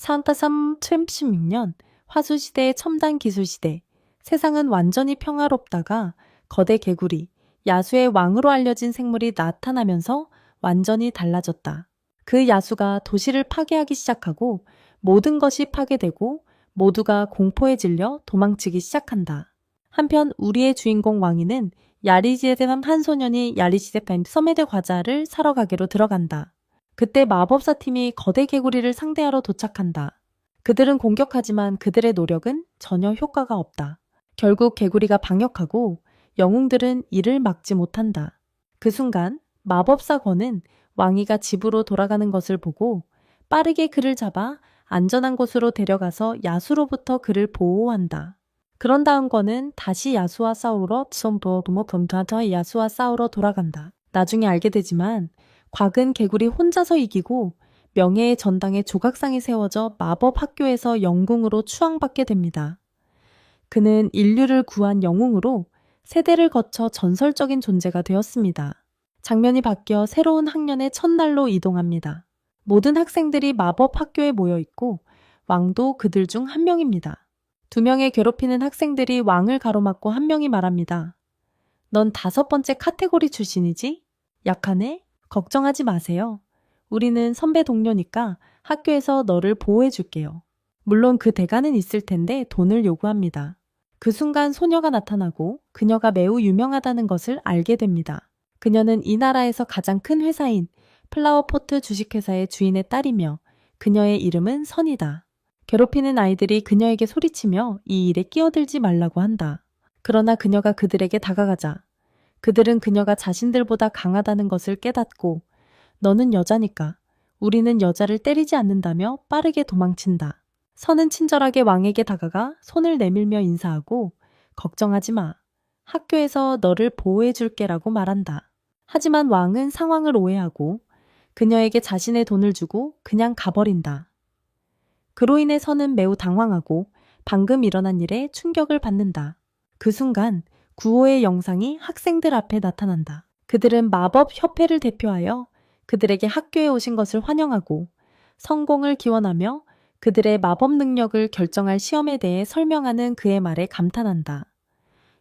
산타삼 2016년 화수시대의 첨단 기술시대. 세상은 완전히 평화롭다가 거대 개구리, 야수의 왕으로 알려진 생물이 나타나면서 완전히 달라졌다. 그 야수가 도시를 파괴하기 시작하고 모든 것이 파괴되고 모두가 공포에 질려 도망치기 시작한다. 한편 우리의 주인공 왕이는 야리지대산 한 소년이 야리지대산 서메드 과자를 사러 가게로 들어간다. 그때 마법사 팀이 거대 개구리를 상대하러 도착한다. 그들은 공격하지만 그들의 노력은 전혀 효과가 없다. 결국 개구리가 방역하고 영웅들은 이를 막지 못한다. 그 순간 마법사 권은 왕이가 집으로 돌아가는 것을 보고 빠르게 그를 잡아 안전한 곳으로 데려가서 야수로부터 그를 보호한다. 그런 다음 권은 다시 야수와 싸우러 야수와 싸우러 돌아간다. 나중에 알게 되지만 곽은 개구리 혼자서 이기고 명예의 전당에 조각상이 세워져 마법 학교에서 영궁으로 추앙받게 됩니다. 그는 인류를 구한 영웅으로 세대를 거쳐 전설적인 존재가 되었습니다. 장면이 바뀌어 새로운 학년의 첫날로 이동합니다. 모든 학생들이 마법 학교에 모여 있고 왕도 그들 중 한 명입니다. 두 명의 괴롭히는 학생들이 왕을 가로막고 한 명이 말합니다. 넌 5번째 카테고리 출신이지? 약하네? 걱정하지 마세요. 우리는 선배 동료니까 학교에서 너를 보호해 줄게요. 물론 그 대가는 있을 텐데 돈을 요구합니다. 그 순간 소녀가 나타나고 그녀가 매우 유명하다는 것을 알게 됩니다. 그녀는 이 나라에서 가장 큰 회사인 플라워포트 주식회사의 주인의 딸이며 그녀의 이름은 선이다. 괴롭히는 아이들이 그녀에게 소리치며 이 일에 끼어들지 말라고 한다. 그러나 그녀가 그들에게 다가가자 그들은 그녀가 자신들보다 강하다는 것을 깨닫고 너는 여자니까 우리는 여자를 때리지 않는다며 빠르게 도망친다. 선은 친절하게 왕에게 다가가 손을 내밀며 인사하고 걱정하지 마. 학교에서 너를 보호해 줄게라고 말한다. 하지만 왕은 상황을 오해하고 그녀에게 자신의 돈을 주고 그냥 가버린다. 그로 인해 선은 매우 당황하고 방금 일어난 일에 충격을 받는다. 그 순간 구호의 영상이 학생들 앞에 나타난다. 그들은 마법 협회를 대표하여 그들에게 학교에 오신 것을 환영하고 성공을 기원하며 그들의 마법 능력을 결정할 시험에 대해 설명하는 그의 말에 감탄한다.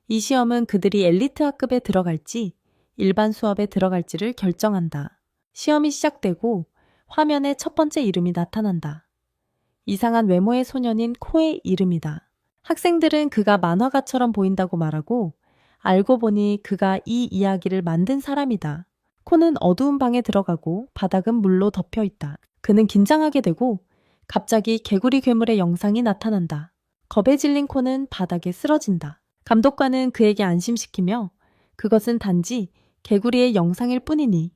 이 시험은 그들이 엘리트 학급에 들어갈지 일반 수업에 들어갈지를 결정한다. 시험이 시작되고 화면에 첫 번째 이름이 나타난다. 이상한 외모의 소년인 코의 이름이다. 학생들은 그가 만화가처럼 보인다고 말하고 알고 보니 그가 이 이야기를 만든 사람이다. 코는 어두운 방에 들어가고 바닥은 물로 덮여 있다. 그는 긴장하게 되고 갑자기 개구리 괴물의 영상이 나타난다. 겁에 질린 코는 바닥에 쓰러진다. 감독관은 그에게 안심시키며 그것은 단지 개구리의 영상일 뿐이니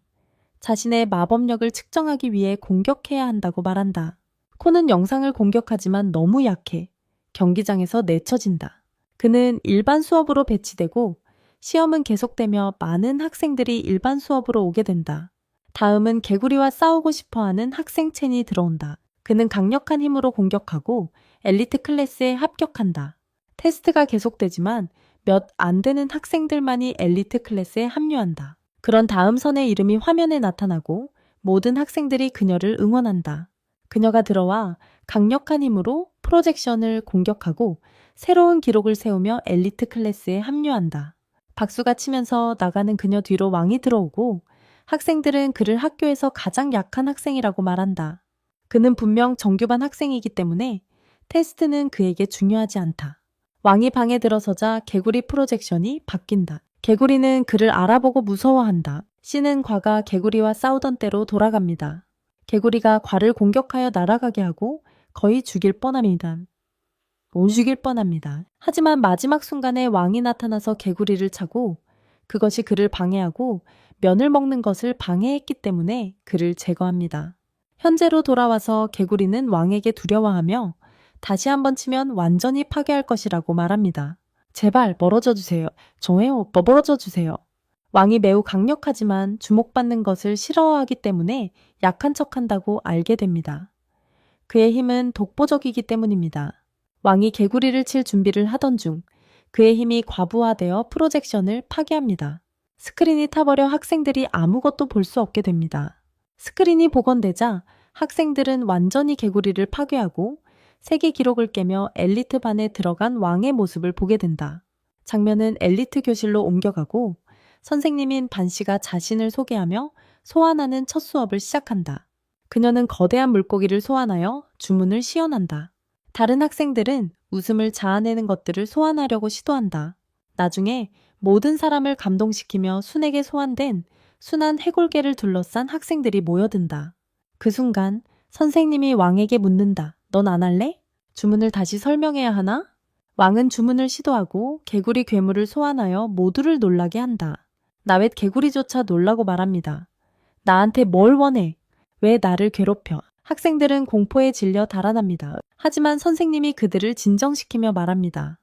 자신의 마법력을 측정하기 위해 공격해야 한다고 말한다. 코는 영상을 공격하지만 너무 약해 경기장에서 내쳐진다. 그는 일반 수업으로 배치되고 시험은 계속되며 많은 학생들이 일반 수업으로 오게 된다. 다음은 개구리와 싸우고 싶어하는 학생 첸이 들어온다. 그는 강력한 힘으로 공격하고 엘리트 클래스에 합격한다. 테스트가 계속되지만 몇 안 되는 학생들만이 엘리트 클래스에 합류한다. 그런 다음 선의 이름이 화면에 나타나고 모든 학생들이 그녀를 응원한다. 그녀가 들어와 강력한 힘으로 프로젝션을 공격하고 새로운 기록을 세우며 엘리트 클래스에 합류한다. 박수가 치면서 나가는 그녀 뒤로 왕이 들어오고 학생들은 그를 학교에서 가장 약한 학생이라고 말한다. 그는 분명 정규반 학생이기 때문에 테스트는 그에게 중요하지 않다. 왕이 방에 들어서자 개구리 프로젝션이 바뀐다. 개구리는 그를 알아보고 무서워한다. 씨는 과가 개구리와 싸우던 때로 돌아갑니다. 개구리가 과를 공격하여 날아가게 하고 거의 죽일 뻔합니다. 못 죽일 뻔합니다. 하지만 마지막 순간에 왕이 나타나서 개구리를 차고 그것이 그를 방해하고 면을 먹는 것을 방해했기 때문에 그를 제거합니다. 현재로 돌아와서 개구리는 왕에게 두려워하며 다시 한번 치면 완전히 파괴할 것이라고 말합니다. 제발 멀어져 주세요. 저예요. 멀어져 주세요. 왕이 매우 강력하지만 주목받는 것을 싫어하기 때문에 약한 척한다고 알게 됩니다. 그의 힘은 독보적이기 때문입니다. 왕이 개구리를 칠 준비를 하던 중 그의 힘이 과부하되어 프로젝션을 파괴합니다. 스크린이 타버려 학생들이 아무것도 볼 수 없게 됩니다. 스크린이 복원되자 학생들은 완전히 개구리를 파괴하고 세계 기록을 깨며 엘리트 반에 들어간 왕의 모습을 보게 된다. 장면은 엘리트 교실로 옮겨가고 선생님인 반 씨가 자신을 소개하며 소환하는 첫 수업을 시작한다. 그녀는 거대한 물고기를 소환하여 주문을 시연한다. 다른 학생들은 웃음을 자아내는 것들을 소환하려고 시도한다. 나중에 모든 사람을 감동시키며 순에게 소환된 순한 해골개를 둘러싼 학생들이 모여든다. 그 순간 선생님이 왕에게 묻는다. 넌 안 할래? 주문을 다시 설명해야 하나? 왕은 주문을 시도하고 개구리 괴물을 소환하여 모두를 놀라게 한다. 나웻 개구리조차 놀라고 말합니다. 나한테 뭘 원해? 왜 나를 괴롭혀? 학생들은 공포에 질려 달아납니다. 하지만 선생님이 그들을 진정시키며 말합니다.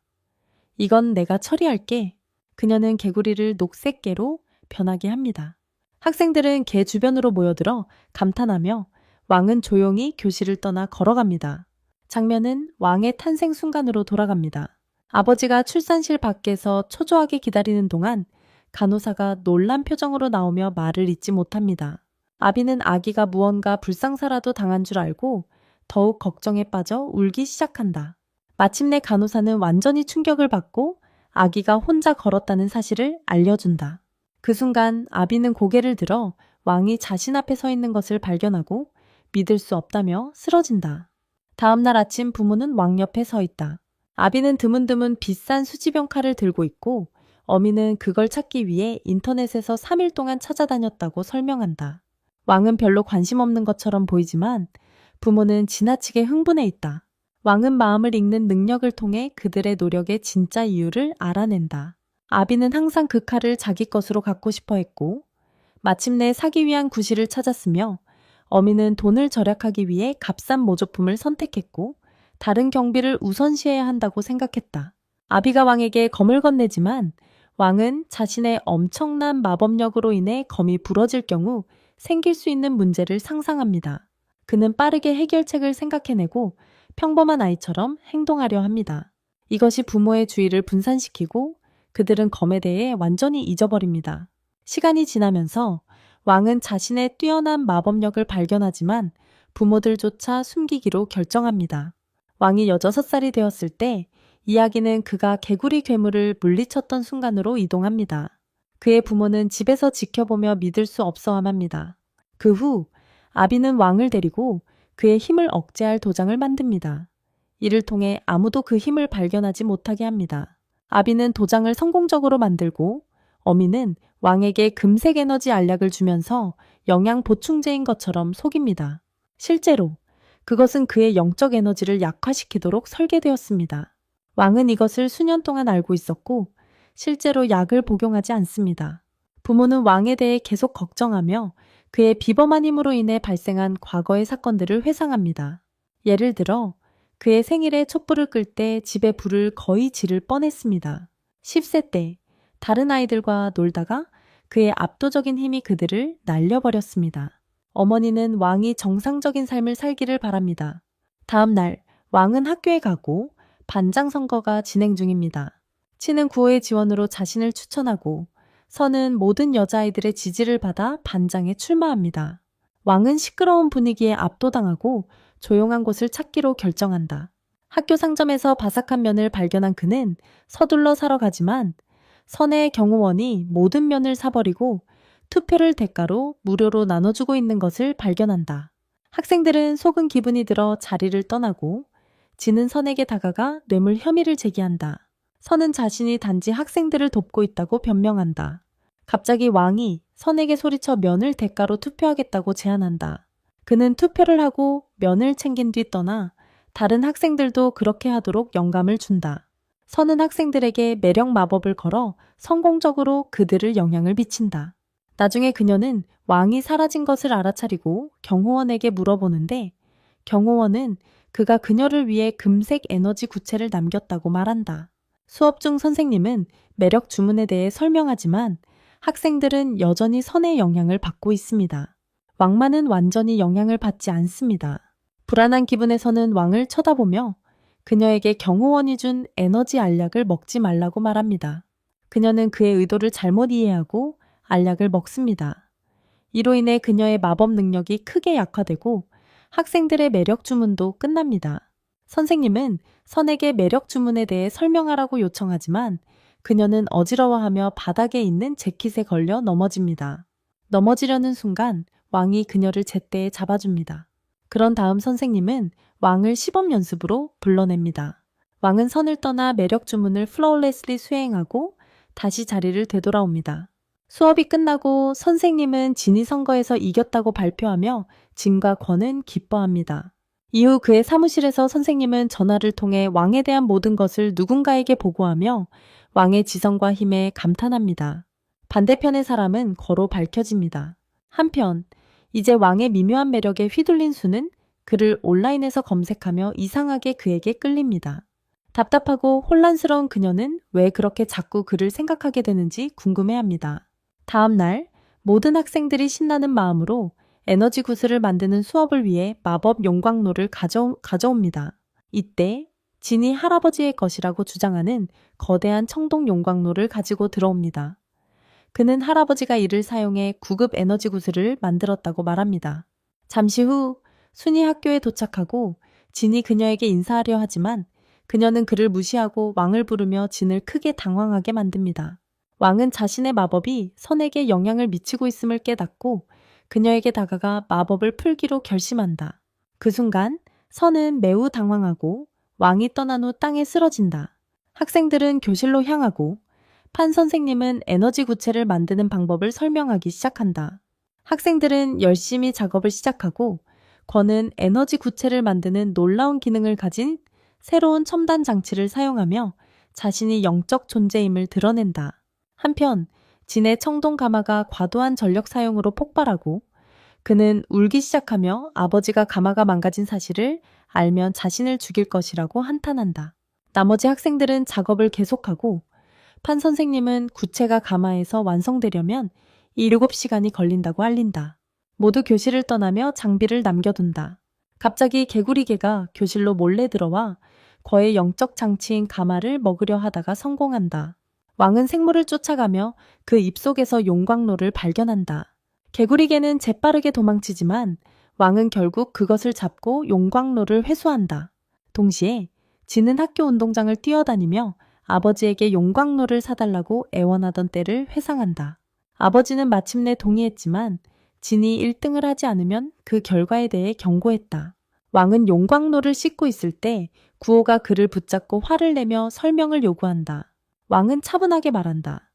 이건 내가 처리할게. 그녀는 개구리를 녹색 개로 변하게 합니다. 학생들은 개 주변으로 모여들어 감탄하며 왕은 조용히 교실을 떠나 걸어갑니다. 장면은 왕의 탄생 순간으로 돌아갑니다. 아버지가 출산실 밖에서 초조하게 기다리는 동안 간호사가 놀란 표정으로 나오며 말을 잇지 못합니다. 아비는 아기가 무언가 불상사라도 당한 줄 알고 더욱 걱정에 빠져 울기 시작한다. 마침내 간호사는 완전히 충격을 받고 아기가 혼자 걸었다는 사실을 알려준다. 그 순간 아비는 고개를 들어 왕이 자신 앞에 서 있는 것을 발견하고 믿을 수 없다며 쓰러진다. 다음 날 아침 부모는 왕 옆에 서 있다. 아비는 드문드문 비싼 수지병 칼을 들고 있고 어미는 그걸 찾기 위해 인터넷에서 3일 동안 찾아다녔다고 설명한다. 왕은 별로 관심 없는 것처럼 보이지만 부모는 지나치게 흥분해 있다. 왕은 마음을 읽는 능력을 통해 그들의 노력의 진짜 이유를 알아낸다. 아비는 항상 그 칼을 자기 것으로 갖고 싶어 했고 마침내 사기 위한 구실을 찾았으며 어미는 돈을 절약하기 위해 값싼 모조품을 선택했고 다른 경비를 우선시해야 한다고 생각했다. 아비가 왕에게 검을 건네지만 왕은 자신의 엄청난 마법력으로 인해 검이 부러질 경우 생길 수 있는 문제를 상상합니다. 그는 빠르게 해결책을 생각해내고 평범한 아이처럼 행동하려 합니다. 이것이 부모의 주의를 분산시키고 그들은 검에 대해 완전히 잊어버립니다. 시간이 지나면서 왕은 자신의 뛰어난 마법력을 발견하지만 부모들조차 숨기기로 결정합니다. 왕이 16살이 되었을 때 이야기는 그가 개구리 괴물을 물리쳤던 순간으로 이동합니다. 그의 부모는 집에서 지켜보며 믿을 수 없어함 합니다. 그 후 아비는 왕을 데리고 그의 힘을 억제할 도장을 만듭니다. 이를 통해 아무도 그 힘을 발견하지 못하게 합니다. 아비는 도장을 성공적으로 만들고 어미는 왕에게 금색 에너지 알약을 주면서 영양 보충제인 것처럼 속입니다. 실제로 그것은 그의 영적 에너지를 약화시키도록 설계되었습니다. 왕은 이것을 수년 동안 알고 있었고 실제로 약을 복용하지 않습니다. 부모는 왕에 대해 계속 걱정하며 그의 비범한 힘으로 인해 발생한 과거의 사건들을 회상합니다. 예를 들어 그의 생일에 촛불을 끌 때 집에 불을 거의 지를 뻔했습니다. 10세 때 다른 아이들과 놀다가 그의 압도적인 힘이 그들을 날려버렸습니다. 어머니는 왕이 정상적인 삶을 살기를 바랍니다. 다음 날 왕은 학교에 가고 반장 선거가 진행 중입니다. 치는 구호의 지원으로 자신을 추천하고 선은 모든 여자아이들의 지지를 받아 반장에 출마합니다. 왕은 시끄러운 분위기에 압도당하고 조용한 곳을 찾기로 결정한다. 학교 상점에서 바삭한 면을 발견한 그는 서둘러 사러 가지만 선의 경호원이 모든 면을 사버리고 투표를 대가로 무료로 나눠주고 있는 것을 발견한다. 학생들은 속은 기분이 들어 자리를 떠나고 지는 선에게 다가가 뇌물 혐의를 제기한다. 선은 자신이 단지 학생들을 돕고 있다고 변명한다. 갑자기 왕이 선에게 소리쳐 면을 대가로 투표하겠다고 제안한다. 그는 투표를 하고 면을 챙긴 뒤 떠나 다른 학생들도 그렇게 하도록 영감을 준다. 선은 학생들에게 매력 마법을 걸어 성공적으로 그들을 영향을 미친다. 나중에 그녀는 왕이 사라진 것을 알아차리고 경호원에게 물어보는데 경호원은 그가 그녀를 위해 금색 에너지 구체를 남겼다고 말한다. 수업 중 선생님은 매력 주문에 대해 설명하지만 학생들은 여전히 선의 영향을 받고 있습니다. 왕만은 완전히 영향을 받지 않습니다. 불안한 기분에서는 왕을 쳐다보며 그녀에게 경호원이 준 에너지 알약을 먹지 말라고 말합니다. 그녀는 그의 의도를 잘못 이해하고 알약을 먹습니다. 이로 인해 그녀의 마법 능력이 크게 약화되고 학생들의 매력 주문도 끝납니다. 선생님은 선에게 매력 주문에 대해 설명하라고 요청하지만 그녀는 어지러워하며 바닥에 있는 재킷에 걸려 넘어집니다. 넘어지려는 순간 왕이 그녀를 제때에 잡아줍니다. 그런 다음 선생님은 왕을 시범 연습으로 불러냅니다. 왕은 선을 떠나 매력 주문을 플로울레스리 수행하고 다시 자리를 되돌아옵니다. 수업이 끝나고 선생님은 진이 선거에서 이겼다고 발표하며 진과 권은 기뻐합니다. 이후 그의 사무실에서 선생님은 전화를 통해 왕에 대한 모든 것을 누군가에게 보고하며 왕의 지성과 힘에 감탄합니다. 반대편의 사람은 거로 밝혀집니다. 한편 이제 왕의 미묘한 매력에 휘둘린 수는 그를 온라인에서 검색하며 이상하게 그에게 끌립니다. 답답하고 혼란스러운 그녀는 왜 그렇게 자꾸 그를 생각하게 되는지 궁금해합니다. 다음 날 모든 학생들이 신나는 마음으로 에너지 구슬을 만드는 수업을 위해 마법 용광로를 가져옵니다. 이때 진이 할아버지의 것이라고 주장하는 거대한 청동 용광로를 가지고 들어옵니다. 그는 할아버지가 이를 사용해 구급 에너지 구슬을 만들었다고 말합니다. 잠시 후 순이 학교에 도착하고 진이 그녀에게 인사하려 하지만 그녀는 그를 무시하고 왕을 부르며 진을 크게 당황하게 만듭니다. 왕은 자신의 마법이 선에게 영향을 미치고 있음을 깨닫고 그녀에게 다가가 마법을 풀기로 결심한다. 그 순간 선은 매우 당황하고 왕이 떠난 후 땅에 쓰러진다. 학생들은 교실로 향하고 판 선생님은 에너지 구체를 만드는 방법을 설명하기 시작한다. 학생들은 열심히 작업을 시작하고 권은 에너지 구체를 만드는 놀라운 기능을 가진 새로운 첨단 장치를 사용하며 자신이 영적 존재임을 드러낸다. 한편 진의 청동 가마가 과도한 전력 사용으로 폭발하고 그는 울기 시작하며 아버지가 가마가 망가진 사실을 알면 자신을 죽일 것이라고 한탄한다. 나머지 학생들은 작업을 계속하고 판 선생님은 구체가 가마에서 완성되려면 7시간이 걸린다고 알린다. 모두 교실을 떠나며 장비를 남겨둔다. 갑자기 개구리개가 교실로 몰래 들어와 거의 영적 장치인 가마를 먹으려 하다가 성공한다. 왕은 생물을 쫓아가며 그 입속에서 용광로를 발견한다. 개구리개는 재빠르게 도망치지만 왕은 결국 그것을 잡고 용광로를 회수한다. 동시에 진은 학교 운동장을 뛰어다니며 아버지에게 용광로를 사달라고 애원하던 때를 회상한다. 아버지는 마침내 동의했지만 진이 1등을 하지 않으면 그 결과에 대해 경고했다. 왕은 용광로를 씻고 있을 때 구호가 그를 붙잡고 화를 내며 설명을 요구한다. 왕은 차분하게 말한다.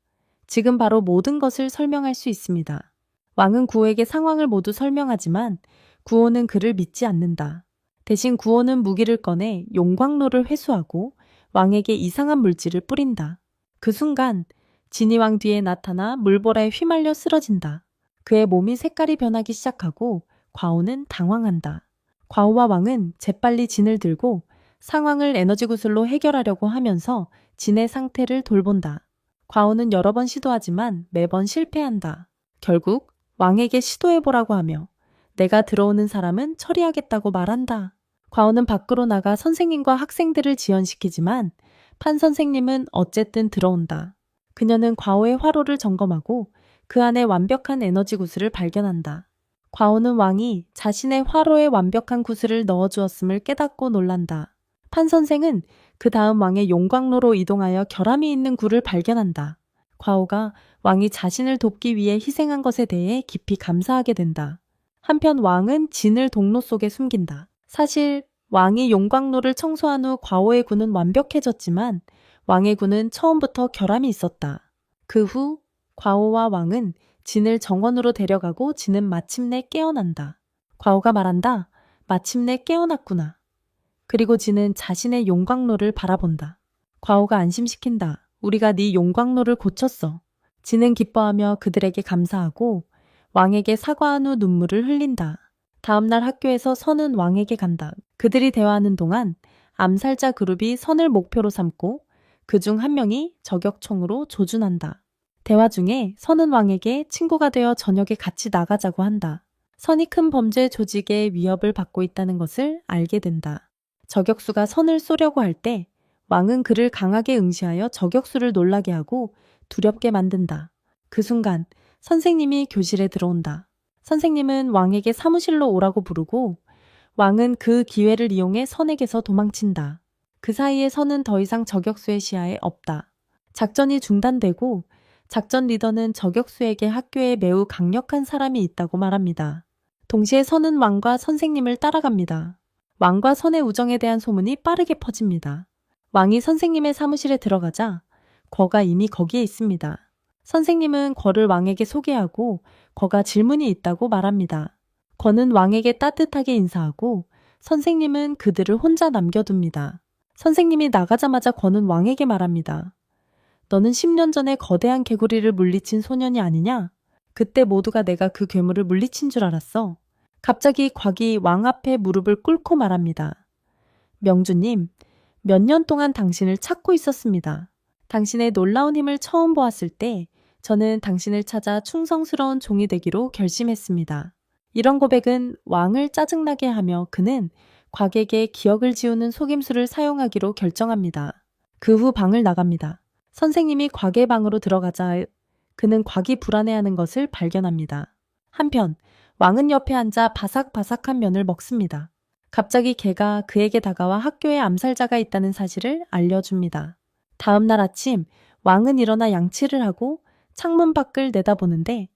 지금 바로 모든 것을 설명할 수 있습니다. 왕은 구호에게 상황을 모두 설명하지만 구호는 그를 믿지 않는다. 대신 구호는 무기를 꺼내 용광로를 회수하고 왕에게 이상한 물질을 뿌린다. 그 순간 진이 왕 뒤에 나타나 물보라에 휘말려 쓰러진다. 그의 몸이 색깔이 변하기 시작하고 과오는 당황한다. 과오와 왕은 재빨리 진을 들고 상황을 에너지 구슬로 해결하려고 하면서 진의 상태를 돌본다. 과오는 여러 번 시도하지만 매번 실패한다. 결국 왕에게 시도해보라고 하며 내가 들어오는 사람은 처리하겠다고 말한다. 과오는 밖으로 나가 선생님과 학생들을 지연시키지만 판 선생님은 어쨌든 들어온다. 그녀는 과오의 화로를 점검하고 그 안에 완벽한 에너지 구슬을 발견한다. 과오는 왕이 자신의 화로에 완벽한 구슬을 넣어주었음을 깨닫고 놀란다. 판 선생은 그 다음 왕의 용광로로 이동하여 결함이 있는 굴을 발견한다. 과오가 왕이 자신을 돕기 위해 희생한 것에 대해 깊이 감사하게 된다. 한편 왕은 진을 동로 속에 숨긴다. 사실 왕이 용광로를 청소한 후 과오의 굴은 완벽해졌지만 왕의 굴은 처음부터 결함이 있었다. 그 후 과오와 왕은 진을 정원으로 데려가고 진은 마침내 깨어난다. 과오가 말한다. 마침내 깨어났구나. 그리고 진은 자신의 용광로를 바라본다. 과오가 안심시킨다. 우리가 네 용광로를 고쳤어. 진은 기뻐하며 그들에게 감사하고 왕에게 사과한 후 눈물을 흘린다. 다음날 학교에서 선은 왕에게 간다. 그들이 대화하는 동안 암살자 그룹이 선을 목표로 삼고 그중 한 명이 저격총으로 조준한다. 대화 중에 선은 왕에게 친구가 되어 저녁에 같이 나가자고 한다. 선이 큰 범죄 조직의 위협을 받고 있다는 것을 알게 된다. 저격수가 선을 쏘려고 할 때 왕은 그를 강하게 응시하여 저격수를 놀라게 하고 두렵게 만든다. 그 순간 선생님이 교실에 들어온다. 선생님은 왕에게 사무실로 오라고 부르고 왕은 그 기회를 이용해 선에게서 도망친다. 그 사이에 선은 더 이상 저격수의 시야에 없다. 작전이 중단되고 작전 리더는 저격수에게 학교에 매우 강력한 사람이 있다고 말합니다. 동시에 선은 왕과 선생님을 따라갑니다. 왕과 선의 우정에 대한 소문이 빠르게 퍼집니다. 왕이 선생님의 사무실에 들어가자 거가 이미 거기에 있습니다. 선생님은 거를 왕에게 소개하고 거가 질문이 있다고 말합니다. 거는 왕에게 따뜻하게 인사하고 선생님은 그들을 혼자 남겨둡니다. 선생님이 나가자마자 거는 왕에게 말합니다. 너는 10년 전에 거대한 개구리를 물리친 소년이 아니냐? 그때 모두가 내가 그 괴물을 물리친 줄 알았어. 갑자기 곽이 왕 앞에 무릎을 꿇고 말합니다. 명주님, 몇 년 동안 당신을 찾고 있었습니다. 당신의 놀라운 힘을 처음 보았을 때 저는 당신을 찾아 충성스러운 종이 되기로 결심했습니다. 이런 고백은 왕을 짜증나게 하며 그는 곽에게 기억을 지우는 속임수를 사용하기로 결정합니다. 그 후 방을 나갑니다. 선생님이 곽의 방으로 들어가자 그는 곽이 불안해하는 것을 발견합니다. 한편 왕은 옆에 앉아 바삭바삭한 면을 먹습니다. 갑자기 개가 그에게 다가와 학교에 암살자가 있다는 사실을 알려줍니다. 다음 날 아침 왕은 일어나 양치를 하고 창문 밖을 내다보는데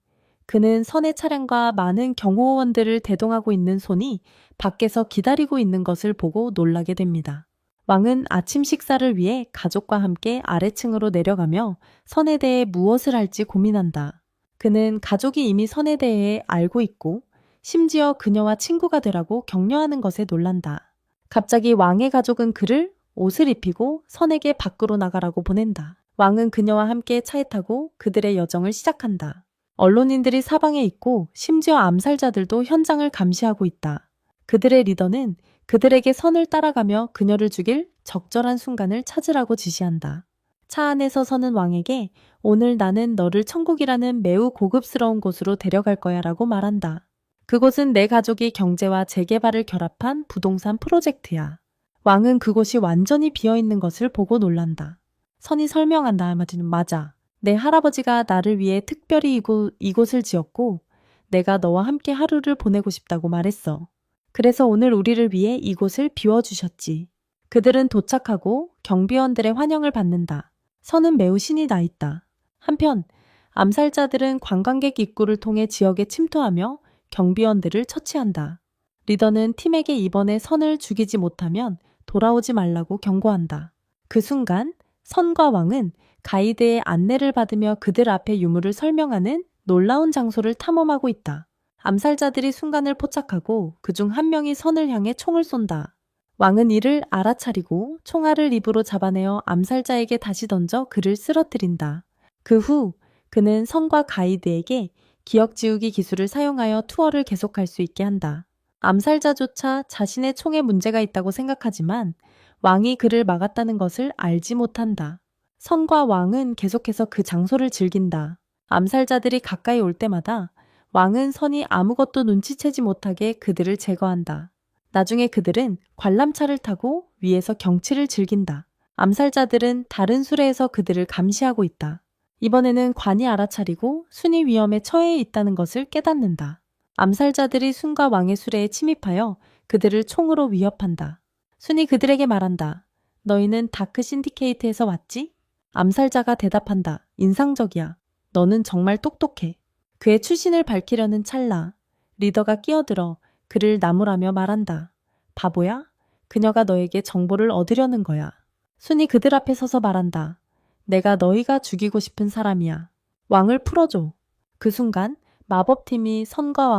그는 선의 차량과 많은 경호원들을 대동하고 있는 손이 밖에서 기다리고 있는 것을 보고 놀라게 됩니다. 왕은 아침 식사를 위해 가족과 함께 아래층으로 내려가며 선에 대해 무엇을 할지 고민한다. 그는 가족이 이미 선에 대해 알고 있고 심지어 그녀와 친구가 되라고 격려하는 것에 놀란다. 갑자기 왕의 가족은 그를 옷을 입히고 선에게 밖으로 나가라고 보낸다. 왕은 그녀와 함께 차에 타고 그들의 여정을 시작한다. 언론인들이 사방에 있고 심지어 암살자들도 현장을 감시하고 있다. 그들의 리더는 그들에게 선을 따라가며 그녀를 죽일 적절한 순간을 찾으라고 지시한다. 차 안에서 선은 왕에게 오늘 나는 너를 천국이라는 매우 고급스러운 곳으로 데려갈 거야 라고 말한다. 그곳은 내 가족이 경제와 재개발을 결합한 부동산 프로젝트야. 왕은 그곳이 완전히 비어있는 것을 보고 놀란다. 선이 설명한다. 맞아. 내 할아버지가 나를 위해 특별히 이곳을 지었고 내가 너와 함께 하루를 보내고 싶다고 말했어. 그래서 오늘 우리를 위해 이곳을 비워주셨지. 그들은 도착하고 경비원들의 환영을 받는다. 선은 매우 신이 나 있다. 한편 암살자들은 관광객 입구를 통해 지역에 침투하며 경비원들을 처치한다. 리더는 팀에게 이번에 선을 죽이지 못하면 돌아오지 말라고 경고한다. 그 순간 선과 왕은 가이드의 안내를 받으며 그들 앞에 유물을 설명하는 놀라운 장소를 탐험하고 있다. 암살자들이 순간을 포착하고 그중 한 명이 선을 향해 총을 쏜다. 왕은 이를 알아차리고 총알을 입으로 잡아내어 암살자에게 다시 던져 그를 쓰러뜨린다. 그 후 그는 선과 가이드에게 기억 지우기 기술을 사용하여 투어를 계속할 수 있게 한다. 암살자조차 자신의 총에 문제가 있다고 생각하지만 왕이 그를 막았다는 것을 알지 못한다. 선과 왕은 계속해서 그 장소를 즐긴다. 암살자들이 가까이 올 때마다 왕은 선이 아무것도 눈치채지 못하게 그들을 제거한다. 나중에 그들은 관람차를 타고 위에서 경치를 즐긴다. 암살자들은 다른 수레에서 그들을 감시하고 있다. 이번에는 관이 알아차리고 순이 위험에 처해 있다는 것을 깨닫는다. 암살자들이 순과 왕의 수레에 침입하여 그들을 총으로 위협한다. 순이 그들에게 말한다. 너희는 다크 신디케이트에서 왔지? 암살자가 대답한다. 인상적이야. 너는 정말 똑똑해. 그의 출신을 밝히려는 찰나 리더가 끼어들어 그를 나무라며 말한다. 바보야? 그녀가 너에게 정보를 얻으려는 거야. 순이 그들 앞에 서서 말한다. 내가 너희가 죽이고 싶은 사람이야. 왕을 풀어줘. 그 순간 마법팀이 선과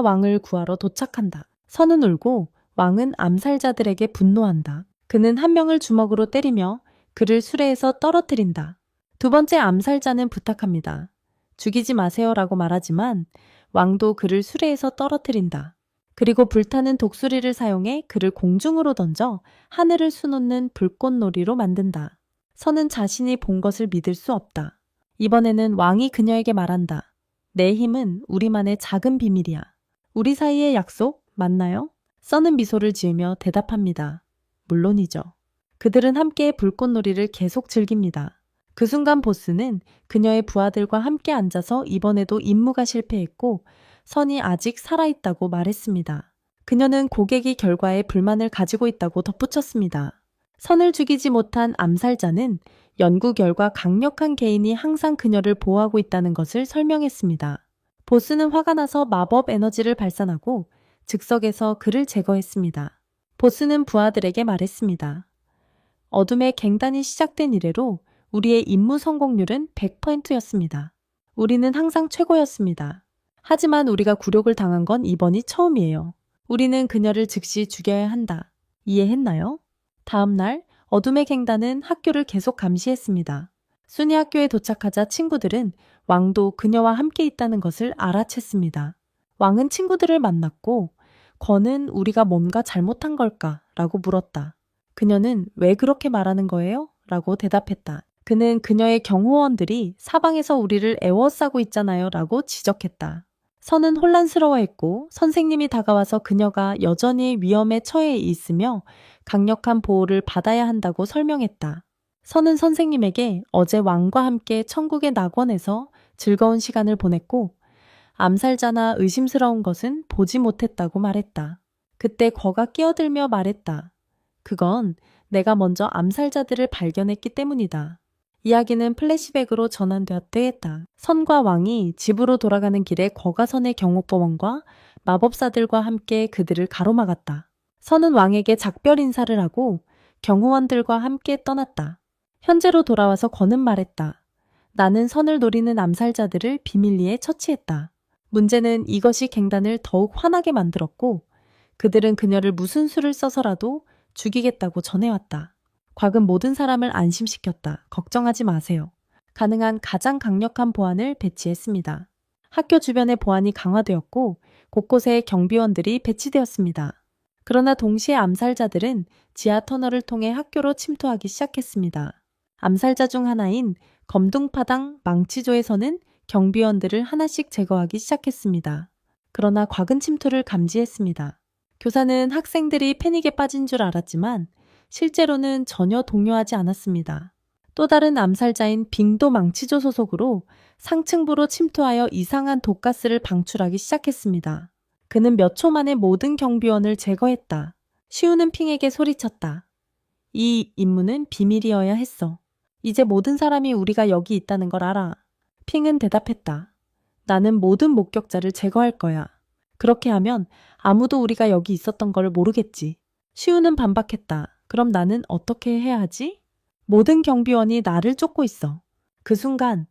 왕을 구하러 도착한다. 선은 울고 왕은 암살자들에게 분노한다. 그는 한 명을 주먹으로 때리며 그를 수레에서 떨어뜨린다. 두 번째 암살자는 부탁합니다. 죽이지 마세요라고 말하지만 왕도 그를 수레에서 떨어뜨린다. 그리고 불타는 독수리를 사용해 그를 공중으로 던져 하늘을 수놓는 불꽃놀이로 만든다. 선은 자신이 본 것을 믿을 수 없다. 이번에는 왕이 그녀에게 말한다. 내 힘은 우리만의 작은 비밀이야. 우리 사이의 약속 맞나요? 선은 미소를 지으며 대답합니다. 물론이죠. 그들은 함께 불꽃놀이를 계속 즐깁니다. 그 순간 보스는 그녀의 부하들과 함께 앉아서 이번에도 임무가 실패했고 선이 아직 살아있다고 말했습니다. 그녀는 고객이 결과에 불만을 가지고 있다고 덧붙였습니다. 선을 죽이지 못한 암살자는 연구 결과 강력한 개인이 항상 그녀를 보호하고 있다는 것을 설명했습니다. 보스는 화가 나서 마법 에너지를 발산하고 즉석에서 그를 제거했습니다. 보스는 부하들에게 말했습니다. 어둠의 갱단이 시작된 이래로 우리의 임무 성공률은 100%였습니다. 우리는 항상 최고였습니다. 하지만 우리가 굴욕을 당한 건 이번이 처음이에요. 우리는 그녀를 즉시 죽여야 한다. 이해했나요? 다음 날 어둠의 갱단은 학교를 계속 감시했습니다. 순이 학교에 도착하자 친구들은 왕도 그녀와 함께 있다는 것을 알아챘습니다. 왕은 친구들을 만났고 권은 우리가 뭔가 잘못한 걸까? 라고 물었다. 그녀는 왜 그렇게 말하는 거예요? 라고 대답했다. 그는 그녀의 경호원들이 사방에서 우리를 애워싸고 있잖아요 라고 지적했다. 선은 혼란스러워했고 선생님이 다가와서 그녀가 여전히 위험에 처해 있으며 강력한 보호를 받아야 한다고 설명했다. 선은 선생님에게 어제 왕과 함께 천국의 낙원에서 즐거운 시간을 보냈고 암살자나 의심스러운 것은 보지 못했다고 말했다. 그때 거가 끼어들며 말했다. 그건 내가 먼저 암살자들을 발견했기 때문이다. 이야기는 플래시백으로 전환되었다. 선과 왕이 집으로 돌아가는 길에 거가선의 경호법원과 마법사들과 함께 그들을 가로막았다. 선은 왕에게 작별 인사를 하고 경호원들과 함께 떠났다. 현재로 돌아와서 권은 말했다. 나는 선을 노리는 암살자들을 비밀리에 처치했다. 문제는 이것이 갱단을 더욱 화나게 만들었고 그들은 그녀를 무슨 수를 써서라도 죽이겠다고 전해왔다. 곽은 모든 사람을 안심시켰다. 걱정하지 마세요. 가능한 가장 강력한 보안을 배치했습니다. 학교 주변의 보안이 강화되었고 곳곳에 경비원들이 배치되었습니다. 그러나 동시에 암살자들은 지하 터널을 통해 학교로 침투하기 시작했습니다. 암살자 중 하나인 검둥파당 망치조에서는 경비원들을 하나씩 제거하기 시작했습니다. 그러나 곽은 침투를 감지했습니다. 교사는 학생들이 패닉에 빠진 줄 알았지만 실제로는 전혀 동요하지 않았습니다. 또 다른 암살자인 빙도 망치조 소속으로 상층부로 침투하여 이상한 독가스를 방출하기 시작했습니다. 그는 몇 초 만에 모든 경비원을 제거했다. 시우는 핑에게 소리쳤다. 이 임무는 비밀이어야 했어. 이제 모든 사람이 우리가 여기 있다는 걸 알아. 핑은 대답했다. 나는 모든 목격자를 제거할 거야. 그렇게 하면 아무도 우리가 여기 있었던 걸 모르겠지. 시우는 반박했다. 그럼 나는 어떻게 해야 하지? 모든 경비원이 나를 쫓고 있어. 그 순간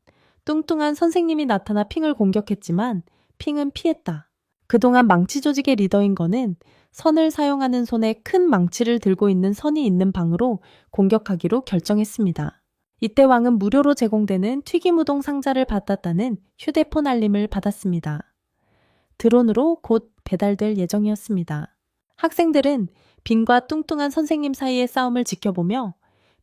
뚱뚱한 선생님이 나타나 핑을 공격했지만 핑은 피했다. 그동안 망치 조직의 리더인 거는 선을 사용하는 손에 큰 망치를 들고 있는 선이 있는 방으로 공격하기로 결정했습니다. 이때 왕은 무료로 제공되는 튀김우동 상자를 받았다는 휴대폰 알림을 받았습니다. 드론으로 곧 배달될 예정이었습니다. 학생들은 빈과 뚱뚱한 선생님 사이의 싸움을 지켜보며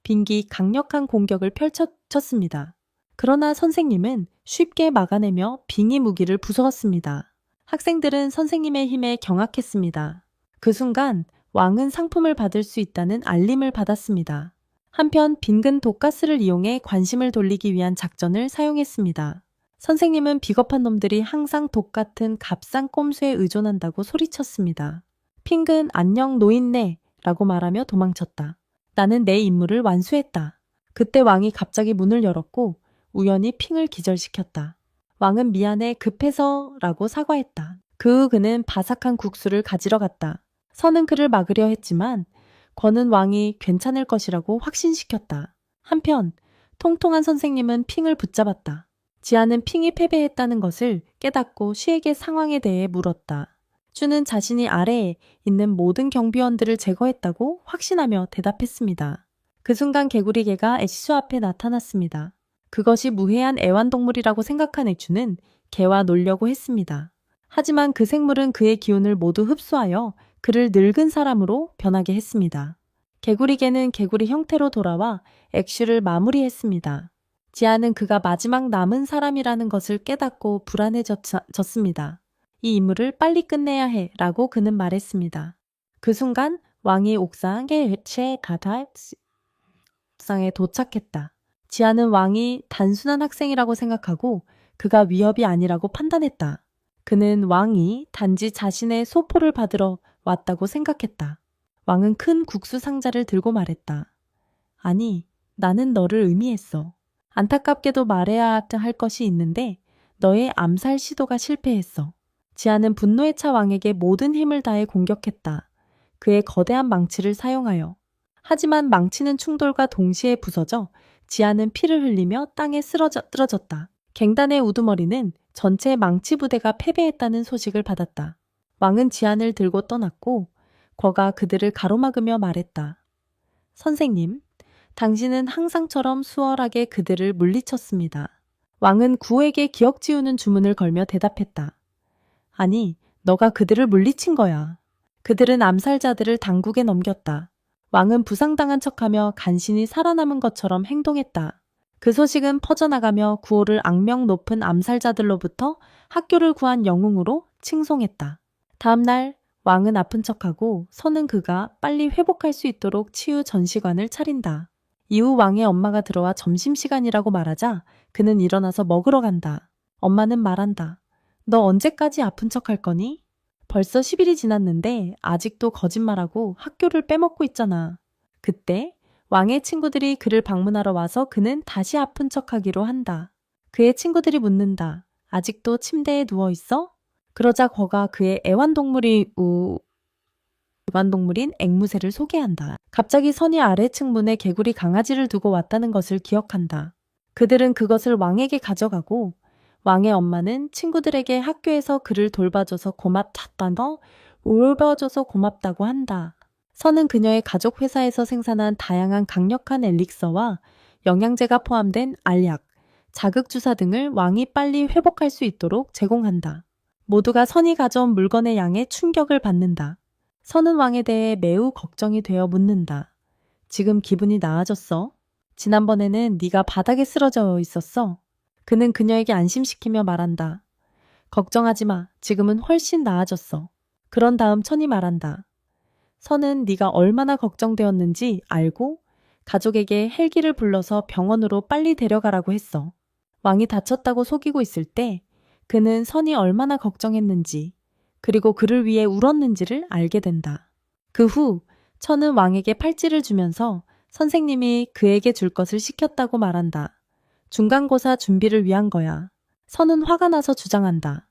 빈기 강력한 공격을 펼쳤습니다. 그러나 선생님은 쉽게 막아내며 빙의 무기를 부수었습니다. 학생들은 선생님의 힘에 경악했습니다. 그 순간 왕은 상품을 받을 수 있다는 알림을 받았습니다. 한편 빈근 독가스를 이용해 관심을 돌리기 위한 작전을 사용했습니다. 선생님은 비겁한 놈들이 항상 독 같은 값싼 꼼수에 의존한다고 소리쳤습니다. 핑근 안녕 노인네 라고 말하며 도망쳤다. 나는 내 임무를 완수했다. 그때 왕이 갑자기 문을 열었고 우연히 핑을 기절시켰다. 왕은 미안해 급해서 라고 사과했다. 그 후 그는 바삭한 국수를 가지러 갔다. 선은 그를 막으려 했지만 권은 왕이 괜찮을 것이라고 확신시켰다. 한편 통통한 선생님은 핑을 붙잡았다. 지아는 핑이 패배했다는 것을 깨닫고 쉬에게 상황에 대해 물었다. 슈는 자신이 아래에 있는 모든 경비원들을 제거했다고 확신하며 대답했습니다. 그 순간 개구리 개가 애쉬 앞에 나타났습니다. 그것이 무해한 애완동물이라고 생각한 애추는 개와 놀려고 했습니다. 하지만 그 생물은 그의 기운을 모두 흡수하여 그를 늙은 사람으로 변하게 했습니다. 개구리 개는 개구리 형태로 돌아와 애쉬를 마무리했습니다. 지아는 그가 마지막 남은 사람이라는 것을 깨닫고 불안해졌습니다. 이 임무를 빨리 끝내야 해 라고 그는 말했습니다. 그 순간 왕이 옥상에 도착했다. 지아는 왕이 단순한 학생이라고 생각하고 그가 위협이 아니라고 판단했다. 그는 왕이 단지 자신의 소포를 받으러 왔다고 생각했다. 왕은 큰 국수 상자를 들고 말했다. 아니, 나는 너를 의미했어. 안타깝게도 말해야 할 것이 있는데 너의 암살 시도가 실패했어. 지아는 분노에 차 왕에게 모든 힘을 다해 공격했다. 그의 거대한 망치를 사용하여. 하지만 망치는 충돌과 동시에 부서져 지아는 피를 흘리며 땅에 쓰러졌다. 갱단의 우두머리는 전체 망치 부대가 패배했다는 소식을 받았다. 왕은 지안을 들고 떠났고 거가 그들을 가로막으며 말했다. 선생님, 당신은 항상처럼 수월하게 그들을 물리쳤습니다. 왕은 구에게 기억 지우는 주문을 걸며 대답했다. 아니, 너가 그들을 물리친 거야. 그들은 암살자들을 당국에 넘겼다. 왕은 부상당한 척하며 간신히 살아남은 것처럼 행동했다. 그 소식은 퍼져나가며 구호를 악명 높은 암살자들로부터 학교를 구한 영웅으로 칭송했다. 다음 날 왕은 아픈 척하고 선은 그가 빨리 회복할 수 있도록 치유 전시관을 차린다. 이후 왕의 엄마가 들어와 점심시간이라고 말하자 그는 일어나서 먹으러 간다. 엄마는 말한다. 너 언제까지 아픈 척할 거니? 벌써 10일이 지났는데 아직도 거짓말하고 학교를 빼먹고 있잖아. 그때 왕의 친구들이 그를 방문하러 와서 그는 다시 아픈 척하기로 한다. 그의 친구들이 묻는다. 아직도 침대에 누워 있어? 그러자 거가 그의 애완동물인 앵무새를 소개한다. 갑자기 선이 아래층 문에 개구리 강아지를 두고 왔다는 것을 기억한다. 그들은 그것을 왕에게 가져가고 왕의 엄마는 친구들에게 학교에서 그를 돌봐줘서 고맙다고 한다. 선은 그녀의 가족 회사에서 생산한 다양한 강력한 엘릭서와 영양제가 포함된 알약, 자극주사 등을 왕이 빨리 회복할 수 있도록 제공한다. 모두가 선이 가져온 물건의 양에 충격을 받는다. 선은 왕에 대해 매우 걱정이 되어 묻는다. 지금 기분이 나아졌어? 지난번에는 네가 바닥에 쓰러져 있었어. 그는 그녀에게 안심시키며 말한다. 걱정하지 마. 지금은 훨씬 나아졌어. 그런 다음 천이 말한다. 선은 네가 얼마나 걱정되었는지 알고 가족에게 헬기를 불러서 병원으로 빨리 데려가라고 했어. 왕이 다쳤다고 속이고 있을 때 그는 선이 얼마나 걱정했는지 그리고 그를 위해 울었는지를 알게 된다. 그 후 천은 왕에게 팔찌를 주면서 선생님이 그에게 줄 것을 시켰다고 말한다. 중간고사 준비를 위한 거야. 선은 화가 나서 주장한다.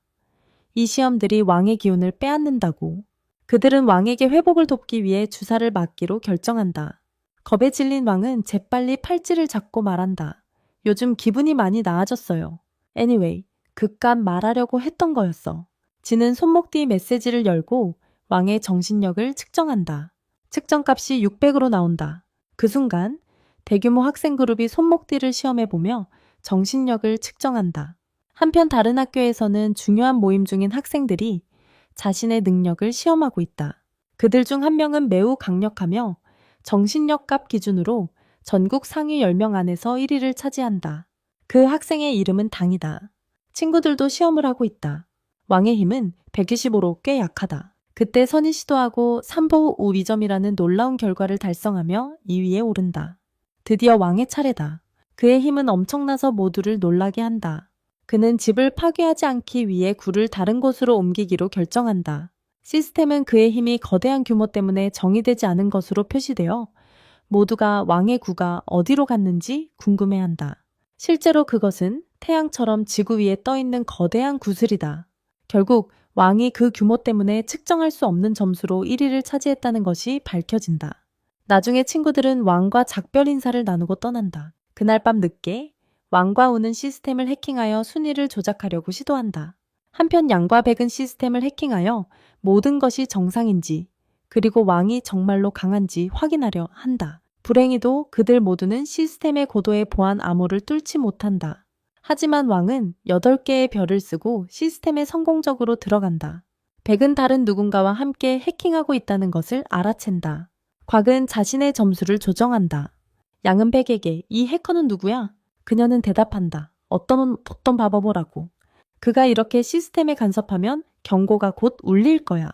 이 시험들이 왕의 기운을 빼앗는다고. 그들은 왕에게 회복을 돕기 위해 주사를 맞기로 결정한다. 겁에 질린 왕은 재빨리 팔찌를 잡고 말한다. 요즘 기분이 많이 나아졌어요. Anyway, 그깟 말하려고 했던 거였어. 지는 손목 뒤 메시지를 열고 왕의 정신력을 측정한다. 측정값이 600으로 나온다. 그 순간 대규모 학생 그룹이 손목뒤를 시험해보며 정신력을 측정한다. 한편 다른 학교에서는 중요한 모임 중인 학생들이 자신의 능력을 시험하고 있다. 그들 중 한 명은 매우 강력하며 정신력 값 기준으로 전국 상위 10명 안에서 1위를 차지한다. 그 학생의 이름은 당이다. 친구들도 시험을 하고 있다. 왕의 힘은 125로 꽤 약하다. 그때 선이 시도하고 3보 5위점이라는 놀라운 결과를 달성하며 2위에 오른다. 드디어 왕의 차례다. 그의 힘은 엄청나서 모두를 놀라게 한다. 그는 집을 파괴하지 않기 위해 굴을 다른 곳으로 옮기기로 결정한다. 시스템은 그의 힘이 거대한 규모 때문에 정의되지 않은 것으로 표시되어 모두가 왕의 구가 어디로 갔는지 궁금해한다. 실제로 그것은 태양처럼 지구 위에 떠있는 거대한 구슬이다. 결국 왕이 그 규모 때문에 측정할 수 없는 점수로 1위를 차지했다는 것이 밝혀진다. 나중에 친구들은 왕과 작별 인사를 나누고 떠난다. 그날 밤 늦게 왕과 우는 시스템을 해킹하여 순위를 조작하려고 시도한다. 한편 양과 백은 시스템을 해킹하여 모든 것이 정상인지 그리고 왕이 정말로 강한지 확인하려 한다. 불행히도 그들 모두는 시스템의 고도의 보안 암호를 뚫지 못한다. 하지만 왕은 8개의 별을 쓰고 시스템에 성공적으로 들어간다. 백은 다른 누군가와 함께 해킹하고 있다는 것을 알아챈다. 곽은 자신의 점수를 조정한다. 양은 백에게 이 해커는 누구야? 그녀는 대답한다. 어떤 바보라고. 그가 이렇게 시스템에 간섭하면 경고가 곧 울릴 거야.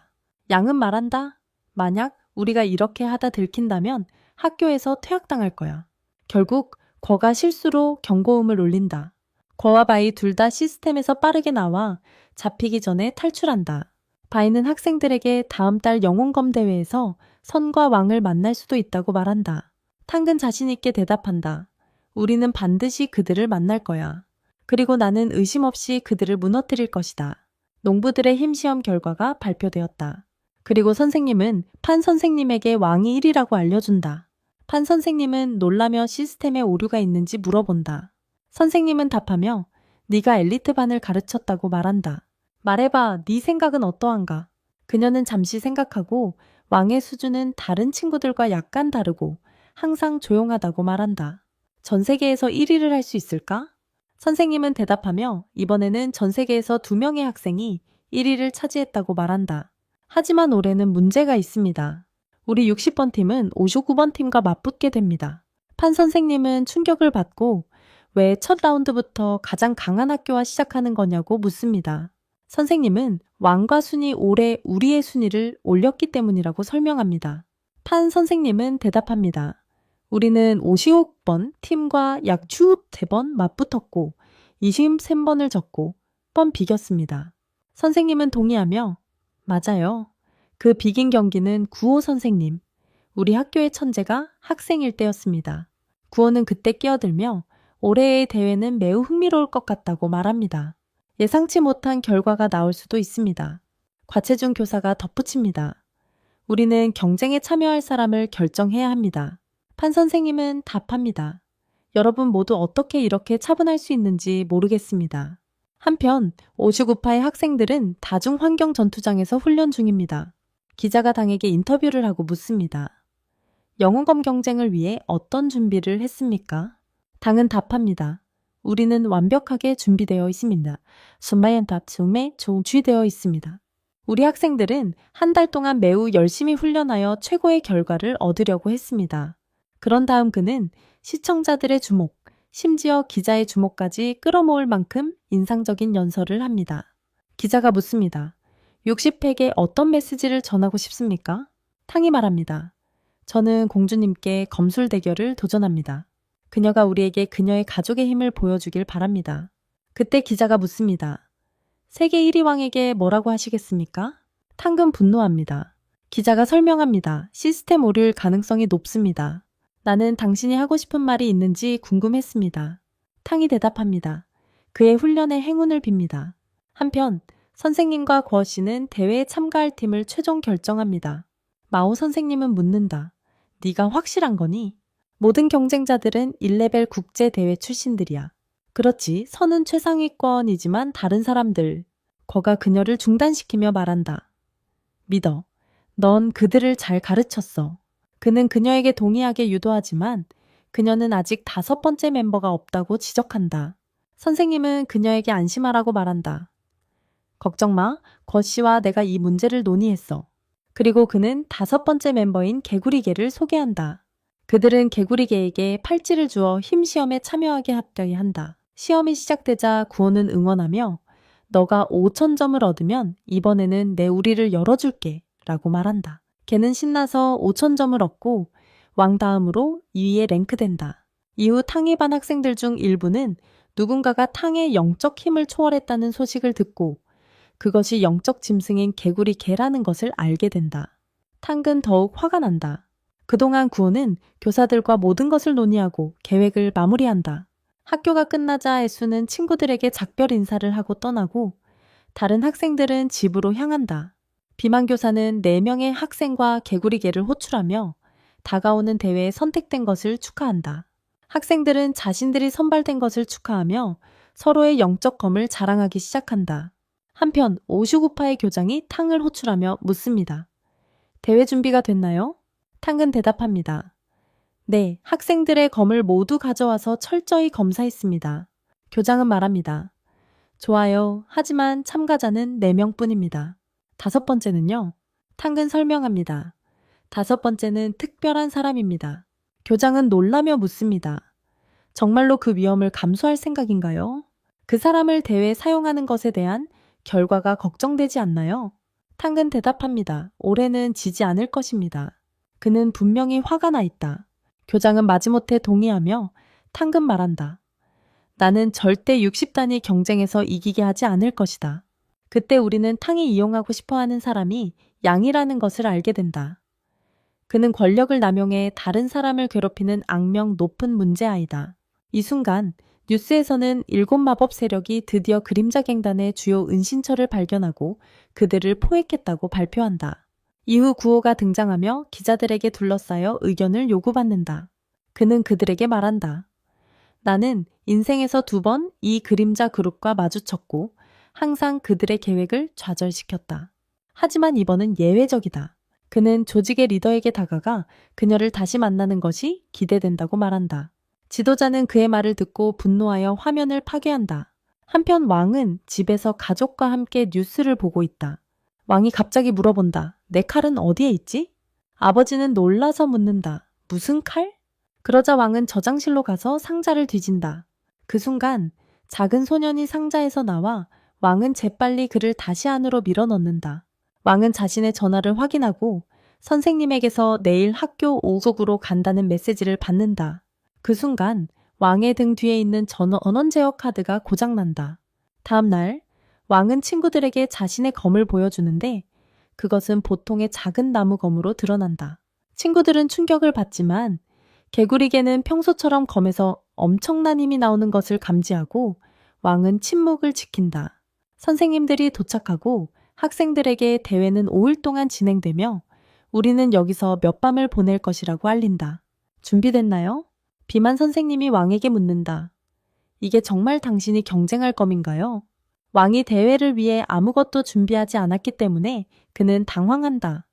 양은 말한다. 만약 우리가 이렇게 하다 들킨다면 학교에서 퇴학당할 거야. 결국 거가 실수로 경고음을 울린다. 거와 바이 둘 다 시스템에서 빠르게 나와 잡히기 전에 탈출한다. 바이는 학생들에게 다음 달 영혼검 대회에서 선과 왕을 만날 수도 있다고 말한다. 탕은 자신 있게 대답한다. 우리는 반드시 그들을 만날 거야. 그리고 나는 의심 없이 그들을 무너뜨릴 것이다. 농부들의 힘시험 결과가 발표되었다. 그리고 선생님은 판 선생님에게 왕이 1위라고 알려준다. 판 선생님은 놀라며 시스템에 오류가 있는지 물어본다. 선생님은 답하며 네가 엘리트 반을 가르쳤다고 말한다. 말해봐, 네 생각은 어떠한가? 그녀는 잠시 생각하고 왕의 수준은 다른 친구들과 약간 다르고 항상 조용하다고 말한다. 전 세계에서 1위를 할 수 있을까? 선생님은 대답하며 이번에는 전 세계에서 2명의 학생이 1위를 차지했다고 말한다. 하지만 올해는 문제가 있습니다. 우리 60번 팀은 59번 팀과 맞붙게 됩니다. 판 선생님은 충격을 받고 왜 첫 라운드부터 가장 강한 학교와 시작하는 거냐고 묻습니다. 선생님은 왕과 순이 올해 우리의 순위를 올렸기 때문이라고 설명합니다. 판 선생님은 대답합니다. 우리는 56번 팀과 약 23번 맞붙었고 23번을 졌고 번 비겼습니다. 선생님은 동의하며 맞아요. 그 비긴 경기는 구호 선생님, 우리 학교의 천재가 학생일 때였습니다. 구호는 그때 끼어들며 올해의 대회는 매우 흥미로울 것 같다고 말합니다. 예상치 못한 결과가 나올 수도 있습니다. 곽채중 교사가 덧붙입니다. 우리는 경쟁에 참여할 사람을 결정해야 합니다. 판 선생님은 답합니다. 여러분 모두 어떻게 이렇게 차분할 수 있는지 모르겠습니다. 한편 오슈구파의 학생들은 다중환경 전투장에서 훈련 중입니다. 기자가 당에게 인터뷰를 하고 묻습니다. 영웅검 경쟁을 위해 어떤 준비를 했습니까? 당은 답합니다. 우리는 완벽하게 준비되어 있습니다. 순마연답춤에 종취되어 있습니다. 우리 학생들은 한 달 동안 매우 열심히 훈련하여 최고의 결과를 얻으려고 했습니다. 그런 다음 그는 시청자들의 주목, 심지어 기자의 주목까지 끌어모을 만큼 인상적인 연설을 합니다. 기자가 묻습니다. 60팩에 어떤 메시지를 전하고 싶습니까? 탕이 말합니다. 저는 공주님께 검술 대결을 도전합니다. 그녀가 우리에게 그녀의 가족의 힘을 보여주길 바랍니다. 그때 기자가 묻습니다. 세계 1위 왕에게 뭐라고 하시겠습니까? 탕은 분노합니다. 기자가 설명합니다. 시스템 오류일 가능성이 높습니다. 나는 당신이 하고 싶은 말이 있는지 궁금했습니다. 탕이 대답합니다. 그의 훈련에 행운을 빕니다. 한편 선생님과 권 씨는 대회에 참가할 팀을 최종 결정합니다. 마오 선생님은 묻는다. 네가 확실한 거니? 모든 경쟁자들은 1레벨 국제대회 출신들이야. 그렇지, 선은 최상위권이지만 다른 사람들. 거가 그녀를 중단시키며 말한다. 믿어. 넌 그들을 잘 가르쳤어. 그는 그녀에게 동의하게 유도하지만 그녀는 아직 5번째 멤버가 없다고 지적한다. 선생님은 그녀에게 안심하라고 말한다. 걱정 마. 거 씨와 내가 이 문제를 논의했어. 그리고 그는 5번째 멤버인 개구리개를 소개한다. 그들은 개구리개에게 팔찌를 주어 힘시험에 참여하게 합격해 한다. 시험이 시작되자 구호는 응원하며 너가 5,000점을 얻으면 이번에는 내 우리를 열어줄게 라고 말한다. 걔는 신나서 5,000점을 얻고 왕 다음으로 2위에 랭크된다. 이후 탕이 반 학생들 중 일부는 누군가가 탕의 영적 힘을 초월했다는 소식을 듣고 그것이 영적 짐승인 개구리 개라는 것을 알게 된다. 탕은 더욱 화가 난다. 그동안 구호는 교사들과 모든 것을 논의하고 계획을 마무리한다. 학교가 끝나자 애수는 친구들에게 작별 인사를 하고 떠나고 다른 학생들은 집으로 향한다. 비만교사는 4명의 학생과 개구리 개를 호출하며 다가오는 대회에 선택된 것을 축하한다. 학생들은 자신들이 선발된 것을 축하하며 서로의 영적 검을 자랑하기 시작한다. 한편 오슈구파의 교장이 탕을 호출하며 묻습니다. 대회 준비가 됐나요? 탕은 대답합니다. 네, 학생들의 검을 모두 가져와서 철저히 검사했습니다. 교장은 말합니다. 좋아요. 하지만 참가자는 4명뿐입니다. 5번째는요? 탕은 설명합니다. 5번째는 특별한 사람입니다. 교장은 놀라며 묻습니다. 정말로 그 위험을 감수할 생각인가요? 그 사람을 대회에 사용하는 것에 대한 결과가 걱정되지 않나요? 탕은 대답합니다. 올해는 지지 않을 것입니다. 그는 분명히 화가 나 있다. 교장은 마지못해 동의하며 탕은 말한다. 나는 절대 60단위 경쟁에서 이기게 하지 않을 것이다. 그때 우리는 탕이 이용하고 싶어하는 사람이 양이라는 것을 알게 된다. 그는 권력을 남용해 다른 사람을 괴롭히는 악명 높은 문제아이다. 이 순간 뉴스에서는 7마법 세력이 드디어 그림자갱단의 주요 은신처를 발견하고 그들을 포획했다고 발표한다. 이후 구호가 등장하며 기자들에게 둘러싸여 의견을 요구받는다. 그는 그들에게 말한다. 나는 인생에서 2번 이 그림자 그룹과 마주쳤고 항상 그들의 계획을 좌절시켰다. 하지만 이번은 예외적이다. 그는 조직의 리더에게 다가가 그녀를 다시 만나는 것이 기대된다고 말한다. 지도자는 그의 말을 듣고 분노하여 화면을 파괴한다. 한편 왕은 집에서 가족과 함께 뉴스를 보고 있다. 왕이 갑자기 물어본다. 내 칼은 어디에 있지? 아버지는 놀라서 묻는다. 무슨 칼? 그러자 왕은 저장실로 가서 상자를 뒤진다. 그 순간 작은 소년이 상자에서 나와 왕은 재빨리 그를 다시 안으로 밀어넣는다. 왕은 자신의 전화를 확인하고 선생님에게서 내일 학교 오속으로 간다는 메시지를 받는다. 그 순간 왕의 등 뒤에 있는 전원 제어 카드가 고장난다. 다음 날 왕은 친구들에게 자신의 검을 보여주는데 그것은 보통의 작은 나무 검으로 드러난다. 친구들은 충격을 받지만 개구리개는 평소처럼 검에서 엄청난 힘이 나오는 것을 감지하고 왕은 침묵을 지킨다. 선생님들이 도착하고 학생들에게 대회는 5일 동안 진행되며 우리는 여기서 몇 밤을 보낼 것이라고 알린다. 준비됐나요? 비만 선생님이 왕에게 묻는다. 이게 정말 당신이 경쟁할 검인가요? 왕이 대회를 위해 아무것도 준비하지 않았기 때문에 그는 당황한다.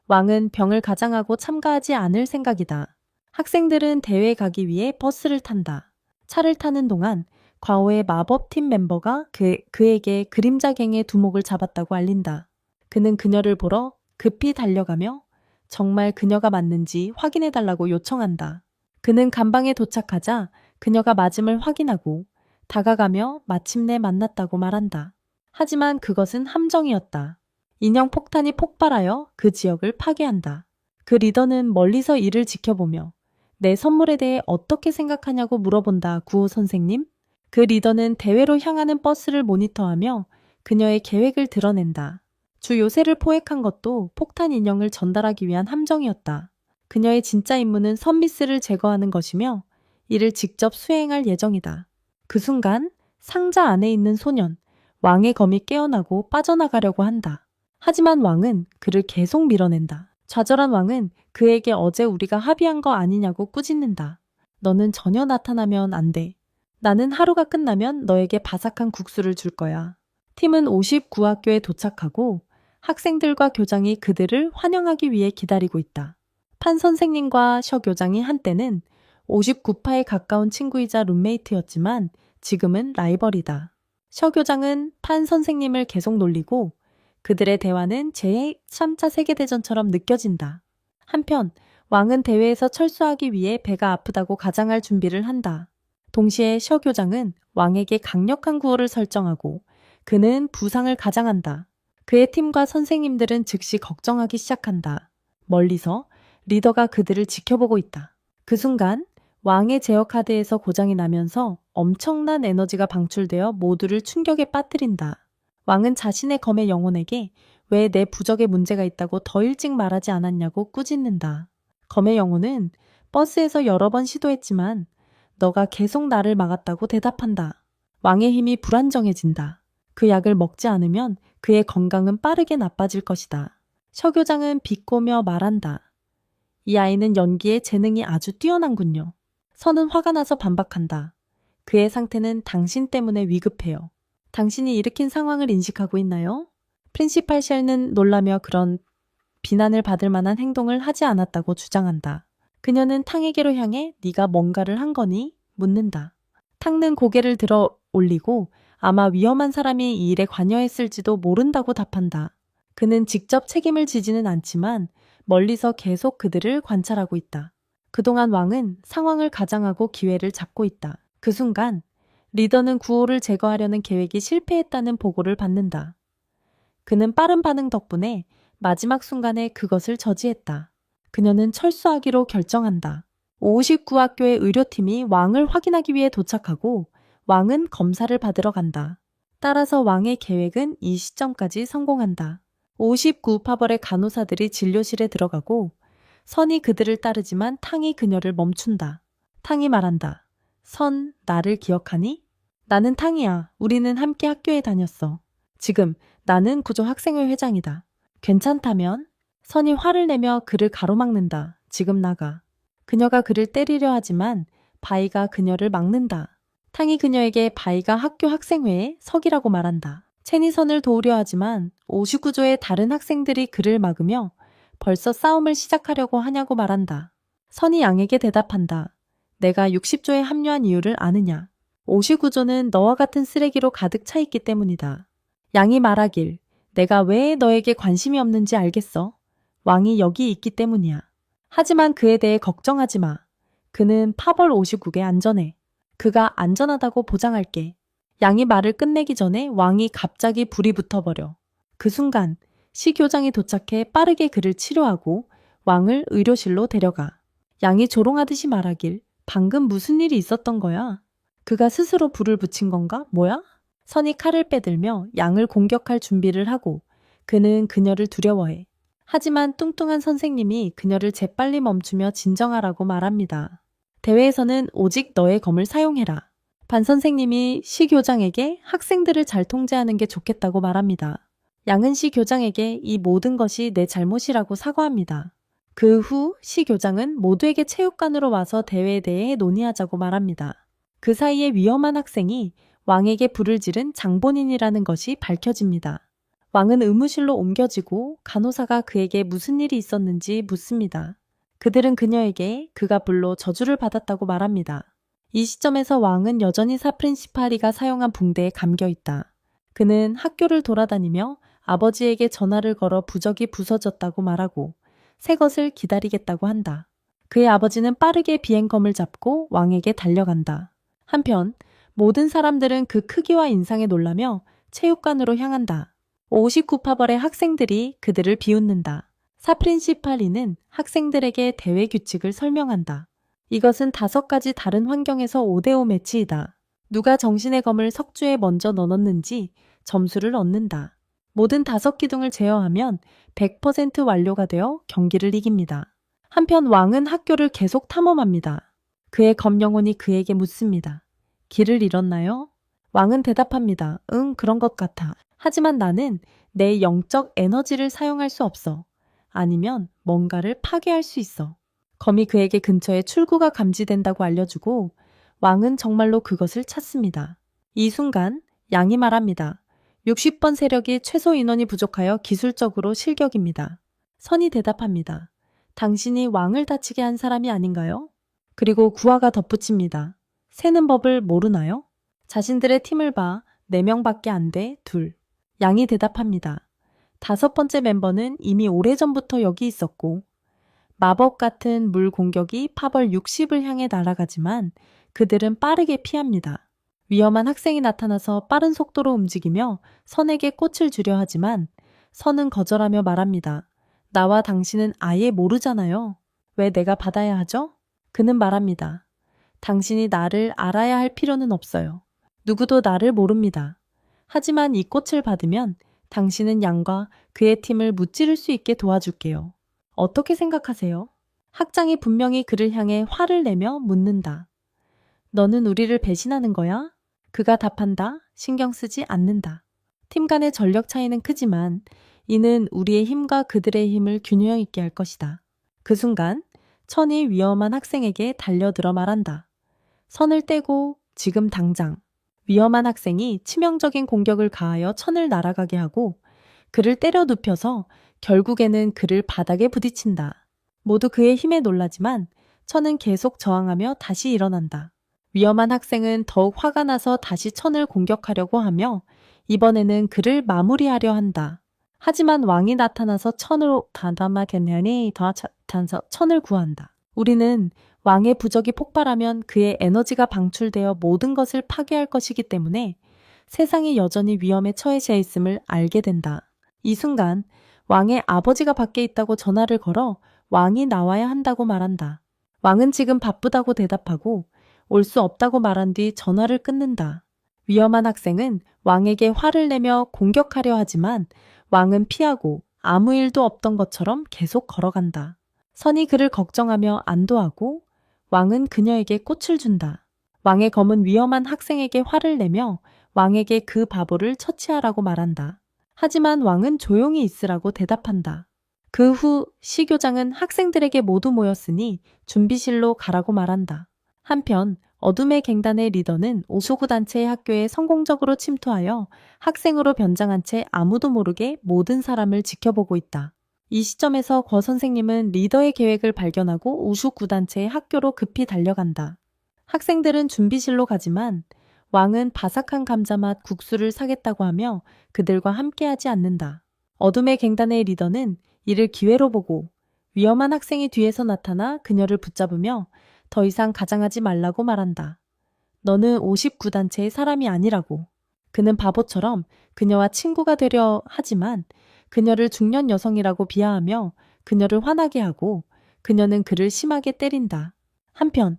왕은 병을 가장하고 참가하지 않을 생각이다. 학생들은 대회에 가기 위해 버스를 탄다. 차를 타는 동안 과오의 마법팀 멤버가 그에게 그림자갱의 두목을 잡았다고 알린다. 그는 그녀를 보러 급히 달려가며 정말 그녀가 맞는지 확인해달라고 요청한다. 그는 감방에 도착하자 그녀가 맞음을 확인하고 다가가며 마침내 만났다고 말한다. 하지만 그것은 함정이었다. 인형 폭탄이 폭발하여 그 지역을 파괴한다. 그 리더는 멀리서 이를 지켜보며 내 선물에 대해 어떻게 생각하냐고 물어본다. 구호 선생님? 그 리더는 대회로 향하는 버스를 모니터하며 그녀의 계획을 드러낸다. 주 요새를 포획한 것도 폭탄 인형을 전달하기 위한 함정이었다. 그녀의 진짜 임무는 선미스를 제거하는 것이며 이를 직접 수행할 예정이다. 그 순간 상자 안에 있는 소년, 왕의 검이 깨어나고 빠져나가려고 한다. 하지만 왕은 그를 계속 밀어낸다. 좌절한 왕은 그에게 어제 우리가 합의한 거 아니냐고 꾸짖는다. 너는 전혀 나타나면 안 돼. 나는 하루가 끝나면 너에게 바삭한 국수를 줄 거야. 팀은 59학교에 도착하고 학생들과 교장이 그들을 환영하기 위해 기다리고 있다. 판 선생님과 셔 교장이 한때는 59파에 가까운 친구이자 룸메이트였지만 지금은 라이벌이다. 셔 교장은 판 선생님을 계속 놀리고 그들의 대화는 제3차 세계대전처럼 느껴진다. 한편 왕은 대회에서 철수하기 위해 배가 아프다고 가장할 준비를 한다. 동시에 셔 교장은 왕에게 강력한 구호를 설정하고 그는 부상을 가장한다. 그의 팀과 선생님들은 즉시 걱정하기 시작한다. 멀리서 리더가 그들을 지켜보고 있다. 그 순간 왕의 제어 카드에서 고장이 나면서 엄청난 에너지가 방출되어 모두를 충격에 빠뜨린다. 왕은 자신의 검의 영혼에게 왜 내 부적에 문제가 있다고 더 일찍 말하지 않았냐고 꾸짖는다. 검의 영혼은 버스에서 여러 번 시도했지만 너가 계속 나를 막았다고 대답한다. 왕의 힘이 불안정해진다. 그 약을 먹지 않으면 그의 건강은 빠르게 나빠질 것이다. 셔 교장은 비꼬며 말한다. 이 아이는 연기에 재능이 아주 뛰어난군요. 선은 화가 나서 반박한다. 그의 상태는 당신 때문에 위급해요. 당신이 일으킨 상황을 인식하고 있나요? 프린시팔 쉘는 놀라며 그런 비난을 받을 만한 행동을 하지 않았다고 주장한다. 그녀는 탕에게로 향해 네가 뭔가를 한 거니? 묻는다. 탕는 고개를 들어 올리고 아마 위험한 사람이 이 일에 관여했을지도 모른다고 답한다. 그는 직접 책임을 지지는 않지만 멀리서 계속 그들을 관찰하고 있다. 그동안 왕은 상황을 가장하고 기회를 잡고 있다. 그 순간 리더는 구호를 제거하려는 계획이 실패했다는 보고를 받는다. 그는 빠른 반응 덕분에 마지막 순간에 그것을 저지했다. 그녀는 철수하기로 결정한다. 59학교의 의료팀이 왕을 확인하기 위해 도착하고 왕은 검사를 받으러 간다. 따라서 왕의 계획은 이 시점까지 성공한다. 59파벌의 간호사들이 진료실에 들어가고 선이 그들을 따르지만 탕이 그녀를 멈춘다. 탕이 말한다. 선, 나를 기억하니? 나는 탕이야. 우리는 함께 학교에 다녔어. 지금 나는 구조 학생회 회장이다. 괜찮다면? 선이 화를 내며 그를 가로막는다. 지금 나가. 그녀가 그를 때리려 하지만 바이가 그녀를 막는다. 탕이 그녀에게 바이가 학교 학생회에 석이라고 말한다. 첸이 선을 도우려 하지만 59조의 다른 학생들이 그를 막으며 벌써 싸움을 시작하려고 하냐고 말한다. 선이 양에게 대답한다. 내가 60조에 합류한 이유를 아느냐. 59조는 너와 같은 쓰레기로 가득 차 있기 때문이다. 양이 말하길 내가 왜 너에게 관심이 없는지 알겠어. 왕이 여기 있기 때문이야. 하지만 그에 대해 걱정하지 마. 그는 파벌 59에 안전해. 그가 안전하다고 보장할게. 양이 말을 끝내기 전에 왕이 갑자기 불이 붙어버려. 그 순간 시 교장이 도착해 빠르게 그를 치료하고 왕을 의료실로 데려가. 양이 조롱하듯이 말하길 방금 무슨 일이 있었던 거야? 그가 스스로 불을 붙인 건가? 뭐야? 선이 칼을 빼들며 양을 공격할 준비를 하고 그는 그녀를 두려워해. 하지만 뚱뚱한 선생님이 그녀를 재빨리 멈추며 진정하라고 말합니다. 대회에서는 오직 너의 검을 사용해라. 반 선생님이 시 교장에게 학생들을 잘 통제하는 게 좋겠다고 말합니다. 양은 시 교장에게 이 모든 것이 내 잘못이라고 사과합니다. 그 후 시 교장은 모두에게 체육관으로 와서 대회에 대해 논의하자고 말합니다. 그 사이에 위험한 학생이 왕에게 불을 지른 장본인이라는 것이 밝혀집니다. 왕은 의무실로 옮겨지고 간호사가 그에게 무슨 일이 있었는지 묻습니다. 그들은 그녀에게 그가 불로 저주를 받았다고 말합니다. 이 시점에서 왕은 여전히 사프린시파리가 사용한 붕대에 감겨 있다. 그는 학교를 돌아다니며 아버지에게 전화를 걸어 부적이 부서졌다고 말하고 새 것을 기다리겠다고 한다. 그의 아버지는 빠르게 비행검을 잡고 왕에게 달려간다. 한편 모든 사람들은 그 크기와 인상에 놀라며 체육관으로 향한다. 59파벌의 학생들이 그들을 비웃는다. 사프린시팔리는 학생들에게 대회 규칙을 설명한다. 이것은 5가지 다른 환경에서 5대5 매치이다. 누가 정신의 검을 석주에 먼저 넣었는지 점수를 얻는다. 모든 5기둥을 제어하면 100% 완료가 되어 경기를 이깁니다. 한편 왕은 학교를 계속 탐험합니다. 그의 검 영혼이 그에게 묻습니다. 길을 잃었나요? 왕은 대답합니다. 응, 그런 것 같아. 하지만 나는 내 영적 에너지를 사용할 수 없어. 아니면 뭔가를 파괴할 수 있어. 검이 그에게 근처에 출구가 감지된다고 알려주고 왕은 정말로 그것을 찾습니다. 이 순간 양이 말합니다. 60번 세력이 최소 인원이 부족하여 기술적으로 실격입니다. 선이 대답합니다. 당신이 왕을 다치게 한 사람이 아닌가요? 그리고 구화가 덧붙입니다. 세는 법을 모르나요? 자신들의 팀을 봐 4명밖에 안 돼, 2. 양이 대답합니다. 5번째 멤버는 이미 오래전부터 여기 있었고 마법 같은 물 공격이 파벌 60을 향해 날아가지만 그들은 빠르게 피합니다. 위험한 학생이 나타나서 빠른 속도로 움직이며 선에게 꽃을 주려 하지만 선은 거절하며 말합니다. 나와 당신은 아예 모르잖아요. 왜 내가 받아야 하죠? 그는 말합니다. 당신이 나를 알아야 할 필요는 없어요. 누구도 나를 모릅니다. 하지만 이 꽃을 받으면 당신은 양과 그의 팀을 무찌를 수 있게 도와줄게요. 어떻게 생각하세요? 학장이 분명히 그를 향해 화를 내며 묻는다. 너는 우리를 배신하는 거야? 그가 답한다. 신경 쓰지 않는다. 팀 간의 전력 차이는 크지만 이는 우리의 힘과 그들의 힘을 균형 있게 할 것이다. 그 순간 천이 위험한 학생에게 달려들어 말한다. 선을 떼고 지금 당장. 위험한 학생이 치명적인 공격을 가하여 천을 날아가게 하고 그를 때려 눕혀서 결국에는 그를 바닥에 부딪힌다. 모두 그의 힘에 놀라지만 천은 계속 저항하며 다시 일어난다. 위험한 학생은 더욱 화가 나서 다시 천을 공격하려고 하며 이번에는 그를 마무리하려 한다. 하지만 왕이 나타나서 천으로 다담하겠냐니 천을 구한다. 우리는 왕의 부적이 폭발하면 그의 에너지가 방출되어 모든 것을 파괴할 것이기 때문에 세상이 여전히 위험에 처해져 있음을 알게 된다. 이 순간 왕의 아버지가 밖에 있다고 전화를 걸어 왕이 나와야 한다고 말한다. 왕은 지금 바쁘다고 대답하고 올 수 없다고 말한 뒤 전화를 끊는다. 위험한 학생은 왕에게 화를 내며 공격하려 하지만 왕은 피하고 아무 일도 없던 것처럼 계속 걸어간다. 선이 그를 걱정하며 안도하고 왕은 그녀에게 꽃을 준다. 왕의 검은 위험한 학생에게 화를 내며 왕에게 그 바보를 처치하라고 말한다. 하지만 왕은 조용히 있으라고 대답한다. 그 후 시교장은 학생들에게 모두 모였으니 준비실로 가라고 말한다. 한편 어둠의 갱단의 리더는 우수구 단체의 학교에 성공적으로 침투하여 학생으로 변장한 채 아무도 모르게 모든 사람을 지켜보고 있다. 이 시점에서 권 선생님은 리더의 계획을 발견하고 우수구 단체의 학교로 급히 달려간다. 학생들은 준비실로 가지만 왕은 바삭한 감자맛 국수를 사겠다고 하며 그들과 함께하지 않는다. 어둠의 갱단의 리더는 이를 기회로 보고 위험한 학생이 뒤에서 나타나 그녀를 붙잡으며 더 이상 가장하지 말라고 말한다. 너는 59단체의 사람이 아니라고. 그는 바보처럼 그녀와 친구가 되려 하지만 그녀를 중년 여성이라고 비하하며 그녀를 화나게 하고 그녀는 그를 심하게 때린다. 한편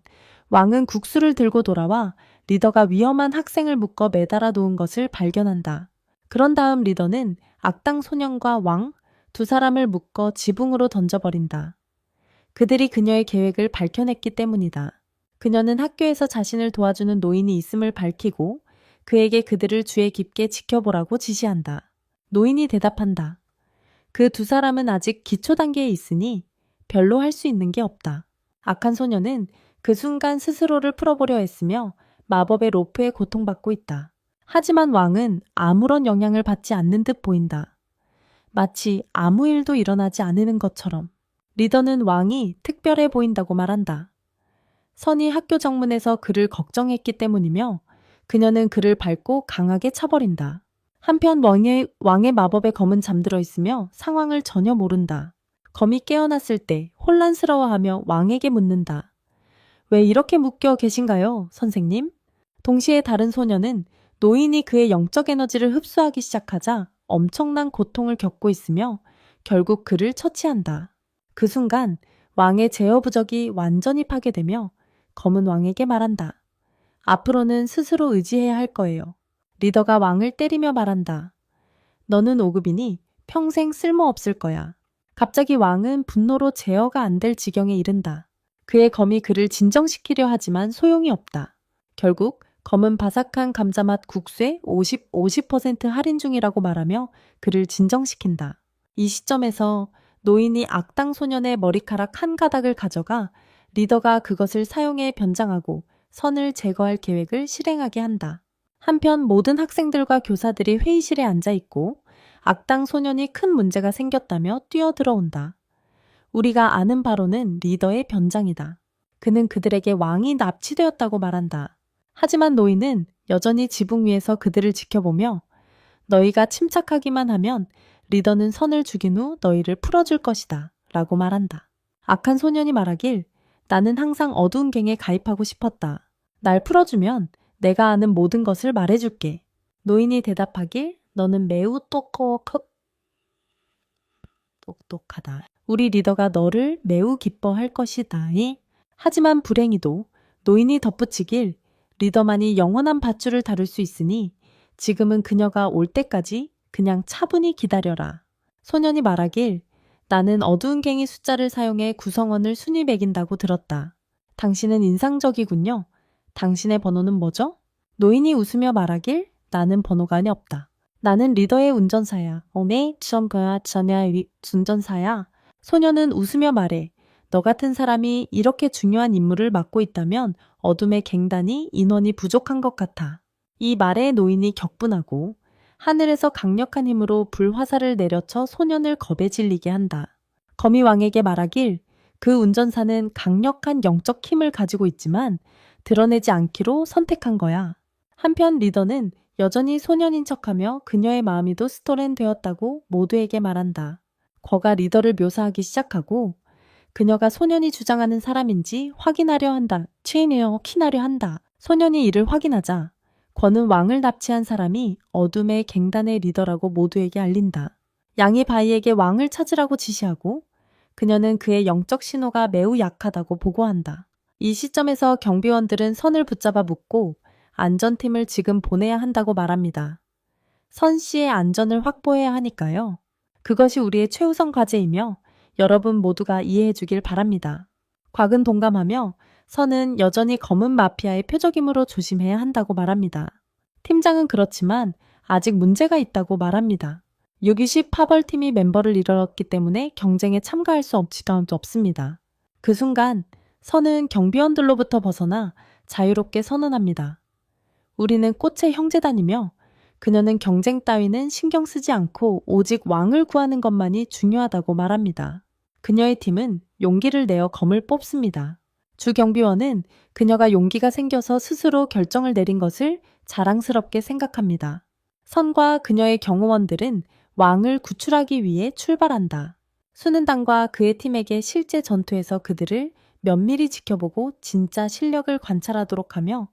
왕은 국수를 들고 돌아와 리더가 위험한 학생을 묶어 매달아 놓은 것을 발견한다. 그런 다음 리더는 악당 소년과 왕 두 사람을 묶어 지붕으로 던져버린다. 그들이 그녀의 계획을 밝혀냈기 때문이다. 그녀는 학교에서 자신을 도와주는 노인이 있음을 밝히고 그에게 그들을 주의 깊게 지켜보라고 지시한다. 노인이 대답한다. 그 두 사람은 아직 기초 단계에 있으니 별로 할 수 있는 게 없다. 악한 소녀는 그 순간 스스로를 풀어보려 했으며 마법의 로프에 고통받고 있다. 하지만 왕은 아무런 영향을 받지 않는 듯 보인다. 마치 아무 일도 일어나지 않는 것처럼. 리더는 왕이 특별해 보인다고 말한다. 선이 학교 정문에서 그를 걱정했기 때문이며 그녀는 그를 밟고 강하게 차버린다. 한편 왕의 마법의 검은 잠들어 있으며 상황을 전혀 모른다. 검이 깨어났을 때 혼란스러워하며 왕에게 묻는다. 왜 이렇게 묶여 계신가요, 선생님? 동시에 다른 소녀는 노인이 그의 영적 에너지를 흡수하기 시작하자 엄청난 고통을 겪고 있으며 결국 그를 처치한다. 그 순간 왕의 제어 부적이 완전히 파괴되며 검은 왕에게 말한다. 앞으로는 스스로 의지해야 할 거예요. 리더가 왕을 때리며 말한다. 너는 5급이니 평생 쓸모없을 거야. 갑자기 왕은 분노로 제어가 안 될 지경에 이른다. 그의 검이 그를 진정시키려 하지만 소용이 없다. 결국 검은 바삭한 감자맛 국수에 50% 할인 중이라고 말하며 그를 진정시킨다. 이 시점에서 노인이 악당 소년의 머리카락 한 가닥을 가져가 리더가 그것을 사용해 변장하고 선을 제거할 계획을 실행하게 한다. 한편 모든 학생들과 교사들이 회의실에 앉아 있고 악당 소년이 큰 문제가 생겼다며 뛰어들어온다. 우리가 아는 바로는 리더의 변장이다. 그는 그들에게 왕이 납치되었다고 말한다. 하지만 노인은 여전히 지붕 위에서 그들을 지켜보며 너희가 침착하기만 하면 리더는 선을 죽인 후 너희를 풀어줄 것이다 라고 말한다. 악한 소년이 말하길 나는 항상 어두운 갱에 가입하고 싶었다. 날 풀어주면 내가 아는 모든 것을 말해줄게. 노인이 대답하길 너는 매우 똑똑하다. 우리 리더가 너를 매우 기뻐할 것이다. 하지만 불행히도 노인이 덧붙이길 리더만이 영원한 밧줄을 다룰 수 있으니 지금은 그녀가 올 때까지 그냥 차분히 기다려라. 소년이 말하길 나는 어두운 갱이 숫자를 사용해 구성원을 순위 매긴다고 들었다. 당신은 인상적이군요. 당신의 번호는 뭐죠? 노인이 웃으며 말하길 나는 번호가 없다. 나는 리더의 운전사야. 어메, 전야 운전사야. 소년은 웃으며 말해. 너 같은 사람이 이렇게 중요한 임무를 맡고 있다면 어둠의 갱단이 인원이 부족한 것 같아. 이 말에 노인이 격분하고 하늘에서 강력한 힘으로 불화살을 내려쳐 소년을 겁에 질리게 한다. 거미 왕에게 말하길 그 운전사는 강력한 영적 힘을 가지고 있지만 드러내지 않기로 선택한 거야. 한편 리더는 여전히 소년인 척하며 그녀의 마음이도 스토렌 되었다고 모두에게 말한다. 거가 리더를 묘사하기 시작하고 그녀가 소년이 주장하는 사람인지 확인하려 한다. 키나려 한다. 소년이 이를 확인하자 권은 왕을 납치한 사람이 어둠의 갱단의 리더라고 모두에게 알린다. 양이 바이에게 왕을 찾으라고 지시하고 그녀는 그의 영적 신호가 매우 약하다고 보고한다. 이 시점에서 경비원들은 선을 붙잡아 묶고 안전팀을 지금 보내야 한다고 말합니다. 선 씨의 안전을 확보해야 하니까요. 그것이 우리의 최우선 과제이며 여러분 모두가 이해해 주길 바랍니다. 곽은 동감하며 선은 여전히 검은 마피아의 표적이므로 조심해야 한다고 말합니다. 팀장은 그렇지만 아직 문제가 있다고 말합니다. 6.20 파벌팀이 멤버를 잃었기 때문에 경쟁에 참가할 수 없습니다. 그 순간 선은 경비원들로부터 벗어나 자유롭게 선언합니다. 우리는 꽃의 형제단이며 그녀는 경쟁 따위는 신경 쓰지 않고 오직 왕을 구하는 것만이 중요하다고 말합니다. 그녀의 팀은 용기를 내어 검을 뽑습니다. 주 경비원은 그녀가 용기가 생겨서 스스로 결정을 내린 것을 자랑스럽게 생각합니다. 선과 그녀의 경호원들은 왕을 구출하기 위해 출발한다. 수는당과 그의 팀에게 실제 전투에서 그들을 면밀히 지켜보고 진짜 실력을 관찰하도록 하며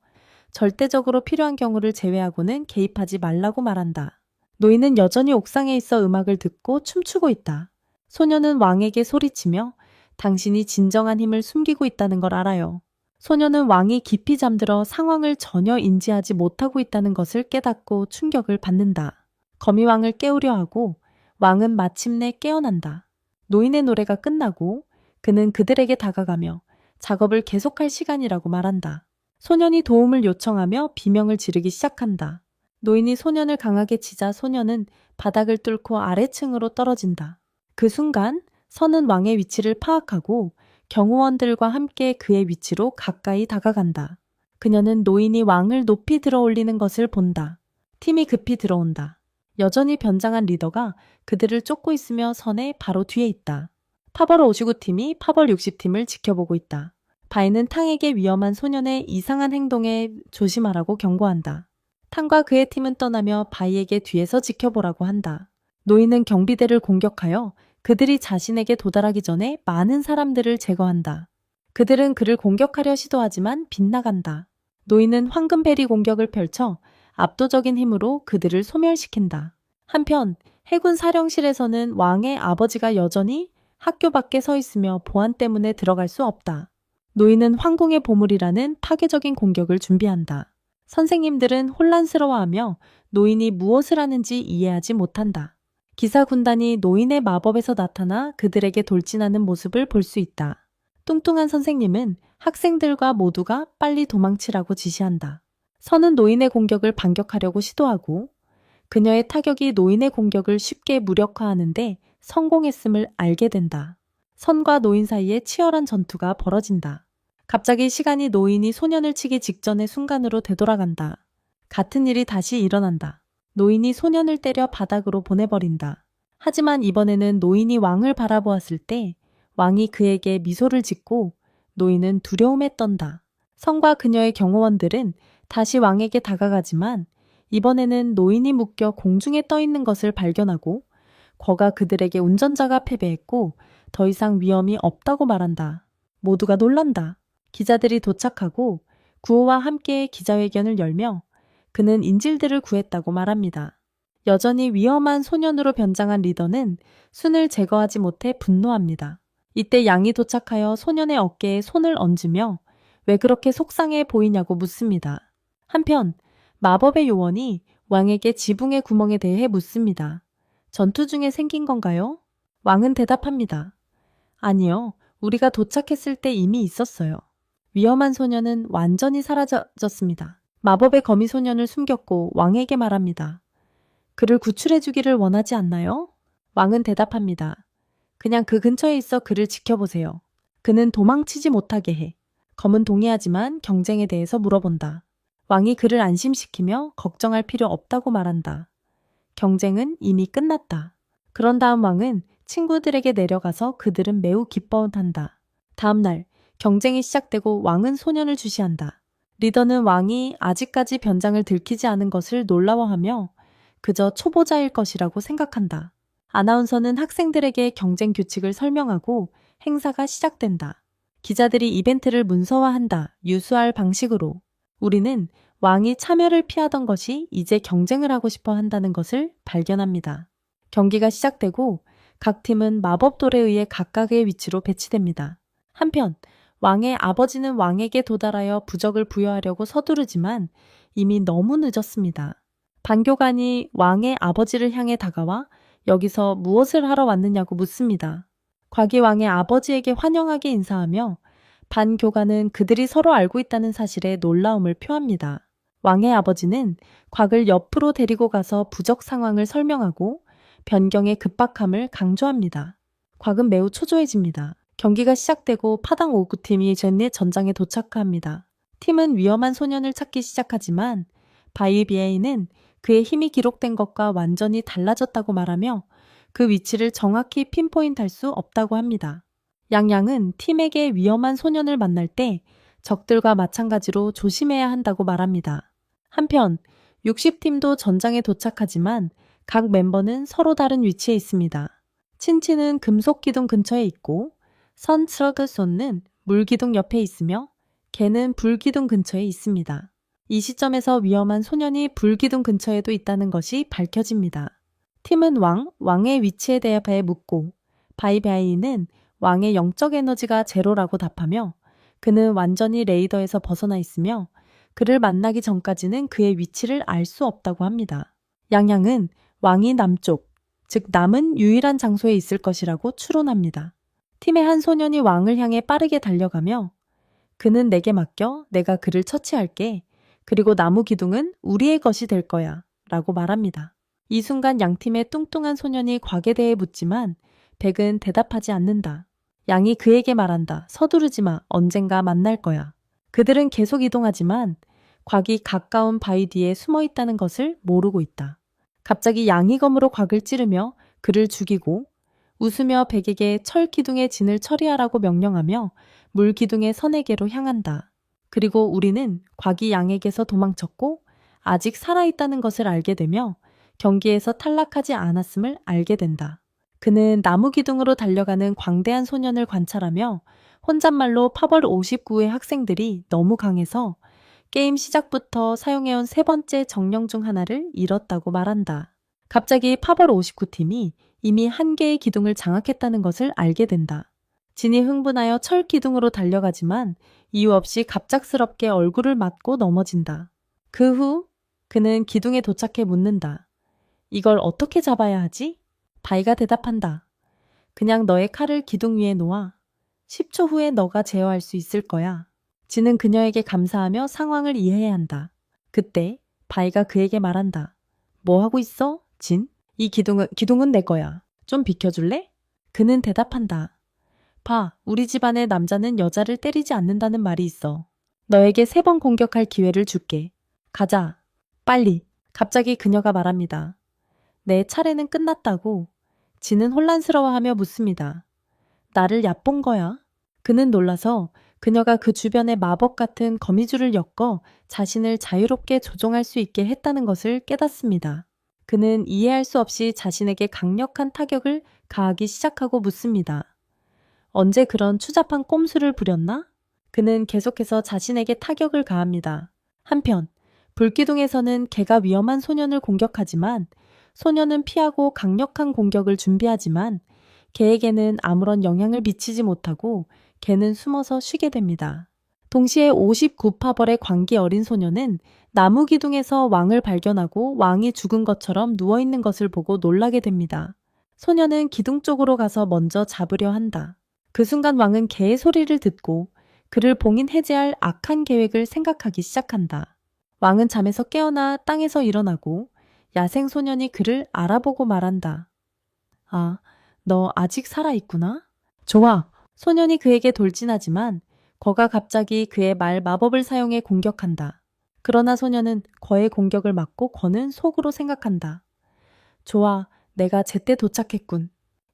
절대적으로 필요한 경우를 제외하고는 개입하지 말라고 말한다. 노인은 여전히 옥상에 있어 음악을 듣고 춤추고 있다. 소녀는 왕에게 소리치며 당신이 진정한 힘을 숨기고 있다는 걸 알아요. 소녀는 왕이 깊이 잠들어 상황을 전혀 인지하지 못하고 있다는 것을 깨닫고 충격을 받는다. 거미왕을 깨우려 하고 왕은 마침내 깨어난다. 노인의 노래가 끝나고 그는 그들에게 다가가며 작업을 계속할 시간이라고 말한다. 소년이 도움을 요청하며 비명을 지르기 시작한다. 노인이 소년을 강하게 치자 소년은 바닥을 뚫고 아래층으로 떨어진다. 그 순간 선은 왕의 위치를 파악하고 경호원들과 함께 그의 위치로 가까이 다가간다. 그녀는 노인이 왕을 높이 들어 올리는 것을 본다. 팀이 급히 들어온다. 여전히 변장한 리더가 그들을 쫓고 있으며 선의 바로 뒤에 있다. 파벌 59팀이 파벌 60팀을 지켜보고 있다. 바이는 탕에게 위험한 소년의 이상한 행동에 조심하라고 경고한다. 탕과 그의 팀은 떠나며 바이에게 뒤에서 지켜보라고 한다. 노인은 경비대를 공격하여 그들이 자신에게 도달하기 전에 많은 사람들을 제거한다. 그들은 그를 공격하려 시도하지만 빗나간다. 노인은 황금베리 공격을 펼쳐 압도적인 힘으로 그들을 소멸시킨다. 한편 해군 사령실에서는 왕의 아버지가 여전히 학교 밖에 서 있으며 보안 때문에 들어갈 수 없다. 노인은 황궁의 보물이라는 파괴적인 공격을 준비한다. 선생님들은 혼란스러워하며 노인이 무엇을 하는지 이해하지 못한다. 기사 군단이 노인의 마법에서 나타나 그들에게 돌진하는 모습을 볼 수 있다. 뚱뚱한 선생님은 학생들과 모두가 빨리 도망치라고 지시한다. 선은 노인의 공격을 반격하려고 시도하고 그녀의 타격이 노인의 공격을 쉽게 무력화하는데 성공했음을 알게 된다. 선과 노인 사이에 치열한 전투가 벌어진다. 갑자기 시간이 노인이 소년을 치기 직전의 순간으로 되돌아간다. 같은 일이 다시 일어난다. 노인이 소년을 때려 바닥으로 보내버린다. 하지만 이번에는 노인이 왕을 바라보았을 때 왕이 그에게 미소를 짓고 노인은 두려움에 떤다. 선과 그녀의 경호원들은 다시 왕에게 다가가지만 이번에는 노인이 묶여 공중에 떠 있는 것을 발견하고 거가 그들에게 운전자가 패배했고 더 이상 위험이 없다고 말한다. 모두가 놀란다. 기자들이 도착하고 구호와 함께 기자회견을 열며 그는 인질들을 구했다고 말합니다. 여전히 위험한 소년으로 변장한 리더는 순을 제거하지 못해 분노합니다. 이때 양이 도착하여 소년의 어깨에 손을 얹으며 왜 그렇게 속상해 보이냐고 묻습니다. 한편 마법의 요원이 왕에게 지붕의 구멍에 대해 묻습니다. 전투 중에 생긴 건가요? 왕은 대답합니다. 아니요, 우리가 도착했을 때 이미 있었어요. 위험한 소년은 완전히 사라졌습니다. 마법의 거미 소년을 숨겼고 왕에게 말합니다. 그를 구출해주기를 원하지 않나요? 왕은 대답합니다. 그냥 그 근처에 있어 그를 지켜보세요. 그는 도망치지 못하게 해. 검은 동의하지만 경쟁에 대해서 물어본다. 왕이 그를 안심시키며 걱정할 필요 없다고 말한다. 경쟁은 이미 끝났다. 그런 다음 왕은 친구들에게 내려가서 그들은 매우 기뻐한다. 다음 날 경쟁이 시작되고 왕은 소년을 주시한다. 리더는 왕이 아직까지 변장을 들키지 않은 것을 놀라워하며 그저 초보자일 것이라고 생각한다. 아나운서는 학생들에게 경쟁 규칙을 설명하고 행사가 시작된다. 기자들이 이벤트를 문서화한다. 유수할 방식으로. 우리는 왕이 참여를 피하던 것이 이제 경쟁을 하고 싶어 한다는 것을 발견합니다. 경기가 시작되고 각 팀은 마법돌에 의해 각각의 위치로 배치됩니다. 한편 왕의 아버지는 왕에게 도달하여 부적을 부여하려고 서두르지만 이미 너무 늦었습니다. 반교관이 왕의 아버지를 향해 다가와 여기서 무엇을 하러 왔느냐고 묻습니다. 곽이 왕의 아버지에게 환영하게 인사하며 반교관은 그들이 서로 알고 있다는 사실에 놀라움을 표합니다. 왕의 아버지는 곽을 옆으로 데리고 가서 부적 상황을 설명하고 변경의 급박함을 강조합니다. 곽은 매우 초조해집니다. 경기가 시작되고 파당 5구팀이 젠의 전장에 도착합니다. 팀은 위험한 소년을 찾기 시작하지만 바이비에이는 그의 힘이 기록된 것과 완전히 달라졌다고 말하며 그 위치를 정확히 핀포인트할 수 없다고 합니다. 양양은 팀에게 위험한 소년을 만날 때 적들과 마찬가지로 조심해야 한다고 말합니다. 한편 60팀도 전장에 도착하지만 각 멤버는 서로 다른 위치에 있습니다. 친치는 금속 기둥 근처에 있고 선츠러그손은 물 기둥 옆에 있으며 개는 불 기둥 근처에 있습니다. 이 시점에서 위험한 소년이 불 기둥 근처에도 있다는 것이 밝혀집니다. 팀은 왕의 위치에 대해 묻고 바이바이는 왕의 영적 에너지가 제로라고 답하며 그는 완전히 레이더에서 벗어나 있으며 그를 만나기 전까지는 그의 위치를 알 수 없다고 합니다. 양양은 왕이 남쪽, 즉 남은 유일한 장소에 있을 것이라고 추론합니다. 팀의 한 소년이 왕을 향해 빠르게 달려가며 그는 내게 맡겨 내가 그를 처치할게. 그리고 나무 기둥은 우리의 것이 될 거야 라고 말합니다. 이 순간 양팀의 뚱뚱한 소년이 곽에 대해 묻지만 백은 대답하지 않는다. 양이 그에게 말한다. 서두르지 마. 언젠가 만날 거야. 그들은 계속 이동하지만 곽이 가까운 바위 뒤에 숨어 있다는 것을 모르고 있다. 갑자기 양이 검으로 곽을 찌르며 그를 죽이고 웃으며 백에게 철 기둥의 진을 처리하라고 명령하며 물 기둥의 선에게로 향한다. 그리고 우리는 곽이 양에게서 도망쳤고 아직 살아있다는 것을 알게 되며 경기에서 탈락하지 않았음을 알게 된다. 그는 나무 기둥으로 달려가는 광대한 소년을 관찰하며 혼잣말로 파벌 59의 학생들이 너무 강해서 게임 시작부터 사용해온 세 번째 정령 중 하나를 잃었다고 말한다. 갑자기 파벌 59팀이 이미 한 개의 기둥을 장악했다는 것을 알게 된다. 진이 흥분하여 철 기둥으로 달려가지만 이유 없이 갑작스럽게 얼굴을 맞고 넘어진다. 그 후 그는 기둥에 도착해 묻는다. 이걸 어떻게 잡아야 하지? 바이가 대답한다. 그냥 너의 칼을 기둥 위에 놓아. 10초 후에 너가 제어할 수 있을 거야. 진은 그녀에게 감사하며 상황을 이해해야 한다. 그때 바이가 그에게 말한다. 뭐 하고 있어? 진? 이 기둥은 내 거야. 좀 비켜줄래? 그는 대답한다. 봐, 우리 집안의 남자는 여자를 때리지 않는다는 말이 있어. 너에게 3번 공격할 기회를 줄게. 가자. 빨리. 갑자기 그녀가 말합니다. 내 차례는 끝났다고. 진은 혼란스러워하며 묻습니다. 나를 얕본 거야? 그는 놀라서 그녀가 그 주변에 마법 같은 거미줄을 엮어 자신을 자유롭게 조종할 수 있게 했다는 것을 깨닫습니다. 그는 이해할 수 없이 자신에게 강력한 타격을 가하기 시작하고 묻습니다. 언제 그런 추잡한 꼼수를 부렸나? 그는 계속해서 자신에게 타격을 가합니다. 한편 불기둥에서는 개가 위험한 소년을 공격하지만 소년은 피하고 강력한 공격을 준비하지만 개에게는 아무런 영향을 미치지 못하고 개는 숨어서 쉬게 됩니다. 동시에 59파벌의 광기 어린 소년은 나무 기둥에서 왕을 발견하고 왕이 죽은 것처럼 누워있는 것을 보고 놀라게 됩니다. 소년은 기둥 쪽으로 가서 먼저 잡으려 한다. 그 순간 왕은 개의 소리를 듣고 그를 봉인해제할 악한 계획을 생각하기 시작한다. 왕은 잠에서 깨어나 땅에서 일어나고 야생소년이 그를 알아보고 말한다. 아, 너 아직 살아있구나? 좋아. 소년이 그에게 돌진하지만 거가 갑자기 그의 말 마법을 사용해 공격한다. 그러나 소년은 거의 공격을 막고 거는 속으로 생각한다. 좋아, 내가 제때 도착했군.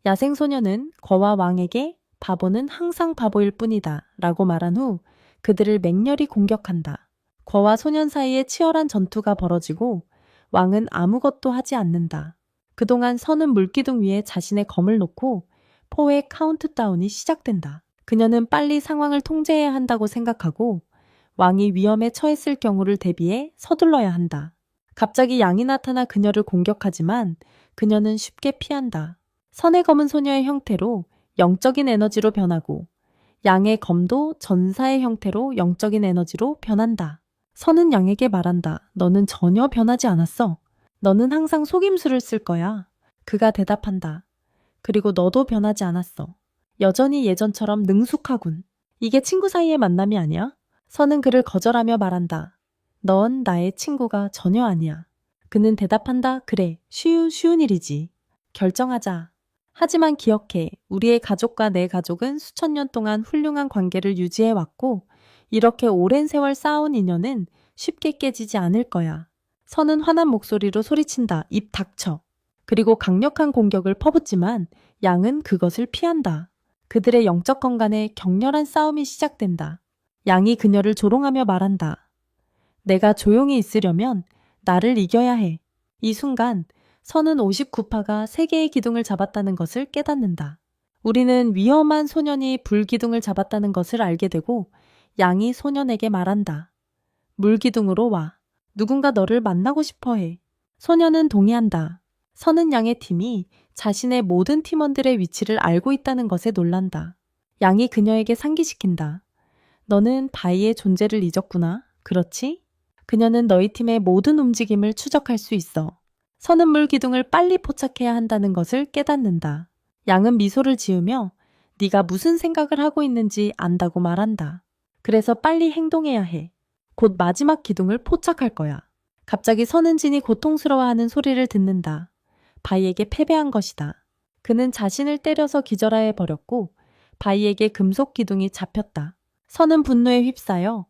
야생소년은 거와 왕에게 바보는 항상 바보일 뿐이다 라고 말한 후 그들을 맹렬히 공격한다. 거와 소년 사이에 치열한 전투가 벌어지고 왕은 아무것도 하지 않는다. 그동안 서는 물기둥 위에 자신의 검을 놓고 포의 카운트다운이 시작된다. 그녀는 빨리 상황을 통제해야 한다고 생각하고 왕이 위험에 처했을 경우를 대비해 서둘러야 한다. 갑자기 양이 나타나 그녀를 공격하지만 그녀는 쉽게 피한다. 선의 검은 소녀의 형태로 영적인 에너지로 변하고 양의 검도 전사의 형태로 영적인 에너지로 변한다. 선은 양에게 말한다. 너는 전혀 변하지 않았어. 너는 항상 속임수를 쓸 거야. 그가 대답한다. 그리고 너도 변하지 않았어. 여전히 예전처럼 능숙하군. 이게 친구 사이의 만남이 아니야? 선은 그를 거절하며 말한다. 넌 나의 친구가 전혀 아니야. 그는 대답한다. 그래, 쉬운 일이지. 결정하자. 하지만 기억해. 우리의 가족과 내 가족은 수천 년 동안 훌륭한 관계를 유지해왔고, 이렇게 오랜 세월 쌓아온 인연은 쉽게 깨지지 않을 거야. 선은 화난 목소리로 소리친다. 입 닥쳐. 그리고 강력한 공격을 퍼붓지만 양은 그것을 피한다. 그들의 영적 건간에 격렬한 싸움이 시작된다. 양이 그녀를 조롱하며 말한다. 내가 조용히 있으려면 나를 이겨야 해. 이 순간 선은 59파가 세계의 기둥을 잡았다는 것을 깨닫는다. 우리는 위험한 소년이 불기둥을 잡았다는 것을 알게 되고 양이 소년에게 말한다. 물기둥으로 와. 누군가 너를 만나고 싶어 해. 소년은 동의한다. 선은 양의 팀이 자신의 모든 팀원들의 위치를 알고 있다는 것에 놀란다. 양이 그녀에게 상기시킨다. 너는 바이의 존재를 잊었구나. 그렇지? 그녀는 너희 팀의 모든 움직임을 추적할 수 있어. 선은 물 기둥을 빨리 포착해야 한다는 것을 깨닫는다. 양은 미소를 지으며 네가 무슨 생각을 하고 있는지 안다고 말한다. 그래서 빨리 행동해야 해. 곧 마지막 기둥을 포착할 거야. 갑자기 선은진이 고통스러워하는 소리를 듣는다. 바이에게 패배한 것이다. 그는 자신을 때려서 기절하여 버렸고 바이에게 금속 기둥이 잡혔다. 선은 분노에 휩싸여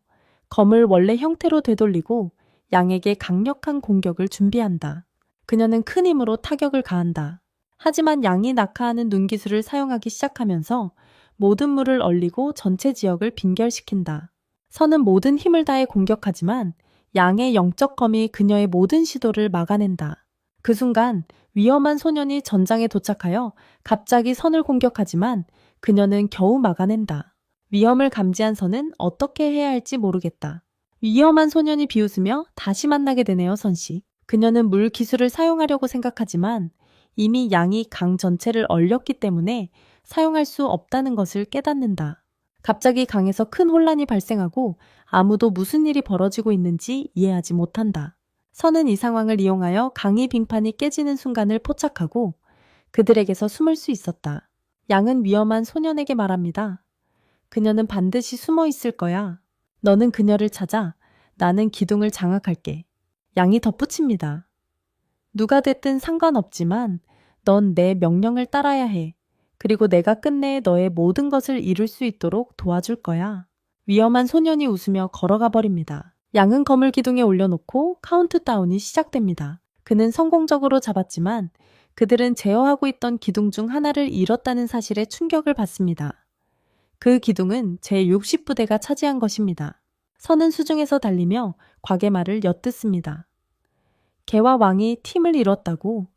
검을 원래 형태로 되돌리고 양에게 강력한 공격을 준비한다. 그녀는 큰 힘으로 타격을 가한다. 하지만 양이 낙하하는 눈기술을 사용하기 시작하면서 모든 물을 얼리고 전체 지역을 빈결시킨다. 선은 모든 힘을 다해 공격하지만 양의 영적 검이 그녀의 모든 시도를 막아낸다. 그 순간 위험한 소년이 전장에 도착하여 갑자기 선을 공격하지만 그녀는 겨우 막아낸다. 위험을 감지한 선은 어떻게 해야 할지 모르겠다. 위험한 소년이 비웃으며 다시 만나게 되네요, 선씨. 그녀는 물 기술을 사용하려고 생각하지만 이미 양이 강 전체를 얼렸기 때문에 사용할 수 없다는 것을 깨닫는다. 갑자기 강에서 큰 혼란이 발생하고 아무도 무슨 일이 벌어지고 있는지 이해하지 못한다. 선은 이 상황을 이용하여 강의 빙판이 깨지는 순간을 포착하고 그들에게서 숨을 수 있었다. 양은 위험한 소년에게 말합니다. 그녀는 반드시 숨어 있을 거야. 너는 그녀를 찾아 나는 기둥을 장악할게. 양이 덧붙입니다. 누가 됐든 상관없지만 넌 내 명령을 따라야 해. 그리고 내가 끝내 너의 모든 것을 이룰 수 있도록 도와줄 거야. 위험한 소년이 웃으며 걸어가 버립니다. 양은 검을 기둥에 올려놓고 카운트다운이 시작됩니다. 그는 성공적으로 잡았지만 그들은 제어하고 있던 기둥 중 하나를 잃었다는 사실에 충격을 받습니다. 그 기둥은 제60부대가 차지한 것입니다. 선은 수중에서 달리며 과계말을 엿듣습니다. 개와 왕이 팀을 이뤘다고.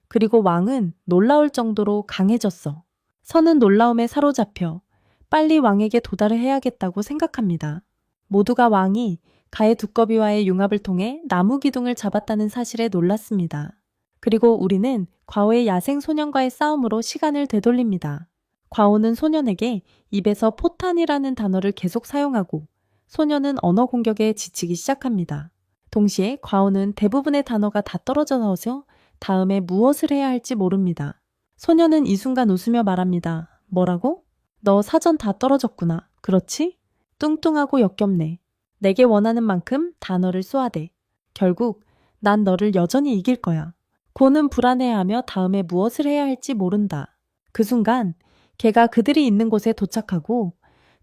그리고 왕은 놀라울 정도로 강해졌어. 선은 놀라움에 사로잡혀 빨리 왕에게 도달을 해야겠다고 생각합니다. 모두가 왕이 가의 두꺼비와의 융합을 통해 나무 기둥을 잡았다는 사실에 놀랐습니다. 그리고 우리는 과오의 야생 소년과의 싸움으로 시간을 되돌립니다. 과오는 소년에게 입에서 포탄이라는 단어를 계속 사용하고 소년은 언어 공격에 지치기 시작합니다. 동시에 과오는 대부분의 단어가 다 떨어져 나와서 다음에 무엇을 해야 할지 모릅니다. 소년은 이 순간 웃으며 말합니다. 뭐라고? 너 사전 다 떨어졌구나. 그렇지? 뚱뚱하고 역겹네. 내게 원하는 만큼 단어를 쏘아대. 결국 난 너를 여전히 이길 거야. 고는 불안해하며 다음에 무엇을 해야 할지 모른다. 그 순간 개가 그들이 있는 곳에 도착하고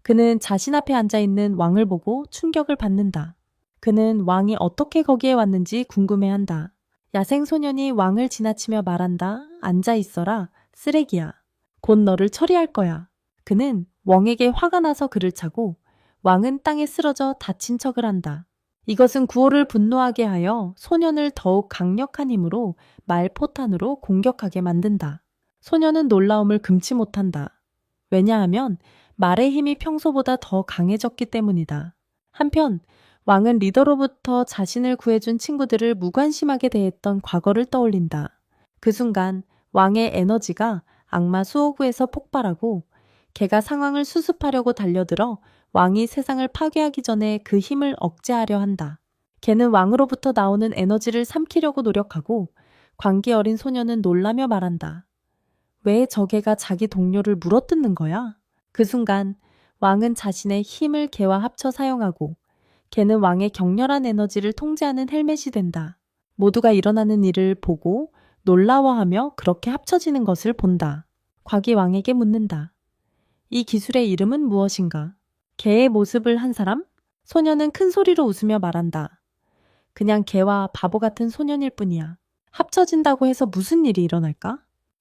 그는 자신 앞에 앉아있는 왕을 보고 충격을 받는다. 그는 왕이 어떻게 거기에 왔는지 궁금해한다. 야생소년이 왕을 지나치며 말한다. 앉아있어라. 쓰레기야. 곧 너를 처리할 거야. 그는 왕에게 화가 나서 그를 차고 왕은 땅에 쓰러져 다친 척을 한다. 이것은 구호를 분노하게 하여 소년을 더욱 강력한 힘으로 말포탄으로 공격하게 만든다. 소년은 놀라움을 금치 못한다. 왜냐하면 말의 힘이 평소보다 더 강해졌기 때문이다. 한편 왕은 리더로부터 자신을 구해준 친구들을 무관심하게 대했던 과거를 떠올린다. 그 순간 왕의 에너지가 악마 수호구에서 폭발하고 걔가 상황을 수습하려고 달려들어 왕이 세상을 파괴하기 전에 그 힘을 억제하려 한다. 걔는 왕으로부터 나오는 에너지를 삼키려고 노력하고 광기 어린 소녀는 놀라며 말한다. 왜 저 개가 자기 동료를 물어뜯는 거야? 그 순간 왕은 자신의 힘을 개와 합쳐 사용하고 걔는 왕의 격렬한 에너지를 통제하는 헬멧이 된다. 모두가 일어나는 일을 보고 놀라워하며 그렇게 합쳐지는 것을 본다. 곽이 왕에게 묻는다. 이 기술의 이름은 무엇인가? 개의 모습을 한 사람? 소녀는 큰 소리로 웃으며 말한다. 그냥 개와 바보 같은 소년일 뿐이야. 합쳐진다고 해서 무슨 일이 일어날까?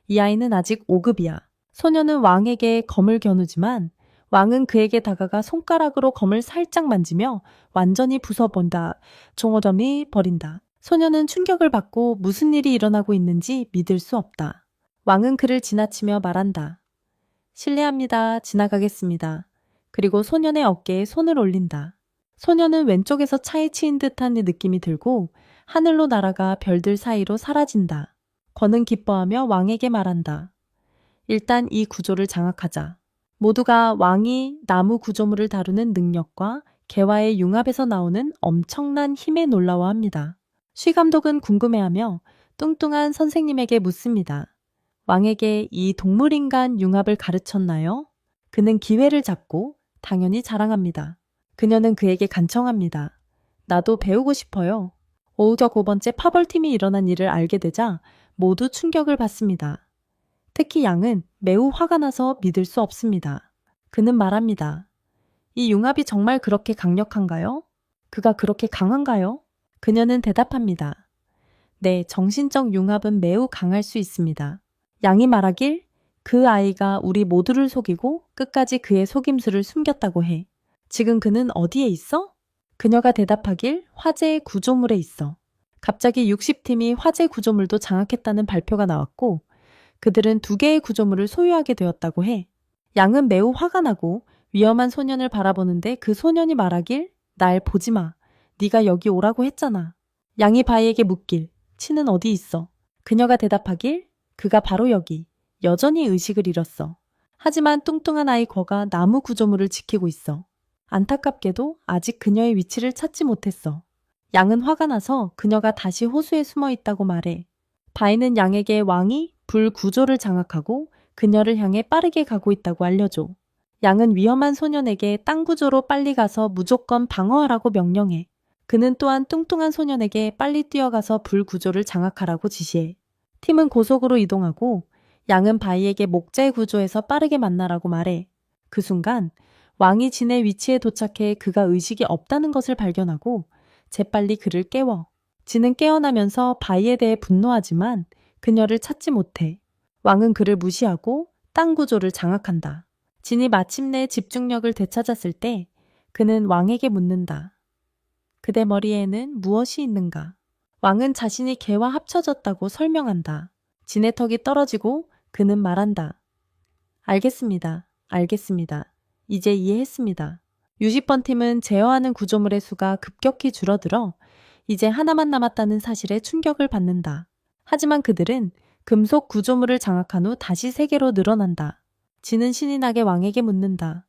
이 아이는 아직 5급이야. 소녀는 왕에게 검을 겨누지만 왕은 그에게 다가가 손가락으로 검을 살짝 만지며 완전히 부숴본다. 종어점이 버린다. 소녀는 충격을 받고 무슨 일이 일어나고 있는지 믿을 수 없다. 왕은 그를 지나치며 말한다. 실례합니다. 지나가겠습니다. 그리고 소년의 어깨에 손을 올린다. 소년은 왼쪽에서 차에 치인 듯한 느낌이 들고 하늘로 날아가 별들 사이로 사라진다. 권은 기뻐하며 왕에게 말한다. 일단 이 구조를 장악하자. 모두가 왕이 나무 구조물을 다루는 능력과 개와의 융합에서 나오는 엄청난 힘에 놀라워합니다. 쉬 감독은 궁금해하며 뚱뚱한 선생님에게 묻습니다. 왕에게 이 동물인간 융합을 가르쳤나요? 그는 기회를 잡고 당연히 자랑합니다. 그녀는 그에게 간청합니다. 나도 배우고 싶어요. 오우적 5번째 파벌팀이 일어난 일을 알게 되자 모두 충격을 받습니다. 특히 양은 매우 화가 나서 믿을 수 없습니다. 그는 말합니다. 이 융합이 정말 그렇게 강력한가요? 그가 그렇게 강한가요? 그녀는 대답합니다. 네, 정신적 융합은 매우 강할 수 있습니다. 양이 말하길 그 아이가 우리 모두를 속이고 끝까지 그의 속임수를 숨겼다고 해. 지금 그는 어디에 있어? 그녀가 대답하길 화재의 구조물에 있어. 갑자기 60팀이 화재 구조물도 장악했다는 발표가 나왔고 그들은 2개의 구조물을 소유하게 되었다고 해. 양은 매우 화가 나고 위험한 소년을 바라보는데 그 소년이 말하길 날 보지 마. 네가 여기 오라고 했잖아. 양이 바이에게 묻길 치는 어디 있어? 그녀가 대답하길 그가 바로 여기. 여전히 의식을 잃었어. 하지만 뚱뚱한 아이 거가 나무 구조물을 지키고 있어. 안타깝게도 아직 그녀의 위치를 찾지 못했어. 양은 화가 나서 그녀가 다시 호수에 숨어 있다고 말해. 바이는 양에게 왕이 불 구조를 장악하고 그녀를 향해 빠르게 가고 있다고 알려줘. 양은 위험한 소년에게 땅 구조로 빨리 가서 무조건 방어하라고 명령해. 그는 또한 뚱뚱한 소년에게 빨리 뛰어가서 불 구조를 장악하라고 지시해. 팀은 고속으로 이동하고 양은 바이에게 목재 구조에서 빠르게 만나라고 말해. 그 순간 왕이 진의 위치에 도착해 그가 의식이 없다는 것을 발견하고 재빨리 그를 깨워. 진은 깨어나면서 바이에 대해 분노하지만 그녀를 찾지 못해. 왕은 그를 무시하고 땅 구조를 장악한다. 진이 마침내 집중력을 되찾았을 때 그는 왕에게 묻는다. 그대 머리에는 무엇이 있는가? 왕은 자신이 개와 합쳐졌다고 설명한다. 진의 턱이 떨어지고 그는 말한다. 알겠습니다. 알겠습니다. 이제 이해했습니다. 60번 팀은 제어하는 구조물의 수가 급격히 줄어들어 이제 하나만 남았다는 사실에 충격을 받는다. 하지만 그들은 금속 구조물을 장악한 후 다시 3개로 늘어난다. 진은 신이 나게 왕에게 묻는다.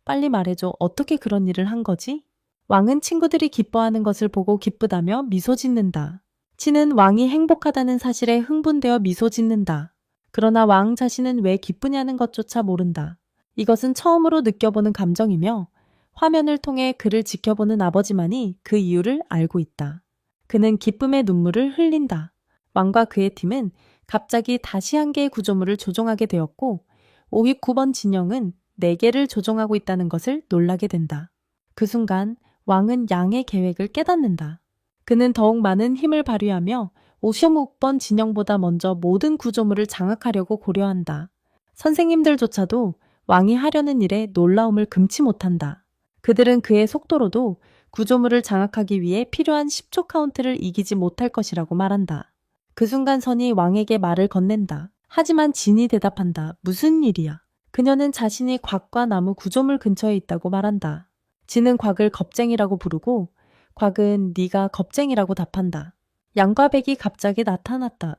빨리 말해줘. 어떻게 그런 일을 한 거지? 왕은 친구들이 기뻐하는 것을 보고 기쁘다며 미소 짓는다. 진은 왕이 행복하다는 사실에 흥분되어 미소 짓는다. 그러나 왕 자신은 왜 기쁘냐는 것조차 모른다. 이것은 처음으로 느껴보는 감정이며 화면을 통해 그를 지켜보는 아버지만이 그 이유를 알고 있다. 그는 기쁨의 눈물을 흘린다. 왕과 그의 팀은 갑자기 다시 한 개의 구조물을 조종하게 되었고 569번 진영은 4개를 조종하고 있다는 것을 놀라게 된다. 그 순간 왕은 양의 계획을 깨닫는다. 그는 더욱 많은 힘을 발휘하며 56번 진영보다 먼저 모든 구조물을 장악하려고 고려한다. 선생님들조차도 왕이 하려는 일에 놀라움을 금치 못한다. 그들은 그의 속도로도 구조물을 장악하기 위해 필요한 10초 카운트를 이기지 못할 것이라고 말한다. 그 순간 선이 왕에게 말을 건넨다. 하지만 진이 대답한다. 무슨 일이야? 그녀는 자신이 곽과 나무 구조물 근처에 있다고 말한다. 진은 곽을 겁쟁이라고 부르고 곽은 네가 겁쟁이라고 답한다. 양과 백이 갑자기 나타났다.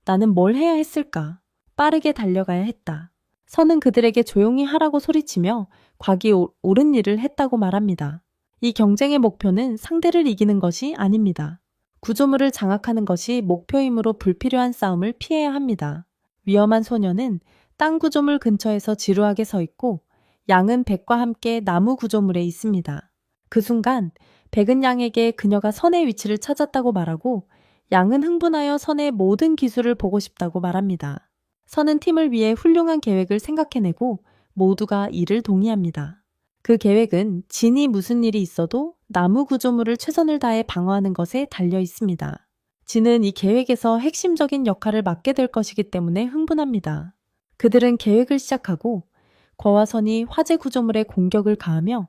나는 뭘 해야 했을까? 빠르게 달려가야 했다. 선은 그들에게 조용히 하라고 소리치며 곽이 옳은 일을 했다고 말합니다. 이 경쟁의 목표는 상대를 이기는 것이 아닙니다. 구조물을 장악하는 것이 목표이므로 불필요한 싸움을 피해야 합니다. 위험한 소녀는 땅 구조물 근처에서 지루하게 서 있고 양은 백과 함께 나무 구조물에 있습니다. 그 순간 백은 양에게 그녀가 선의 위치를 찾았다고 말하고 양은 흥분하여 선의 모든 기술을 보고 싶다고 말합니다. 선은 팀을 위해 훌륭한 계획을 생각해내고 모두가 이를 동의합니다. 그 계획은 진이 무슨 일이 있어도 나무 구조물을 최선을 다해 방어하는 것에 달려 있습니다. 진은 이 계획에서 핵심적인 역할을 맡게 될 것이기 때문에 흥분합니다. 그들은 계획을 시작하고 거와 선이 화재 구조물에 공격을 가하며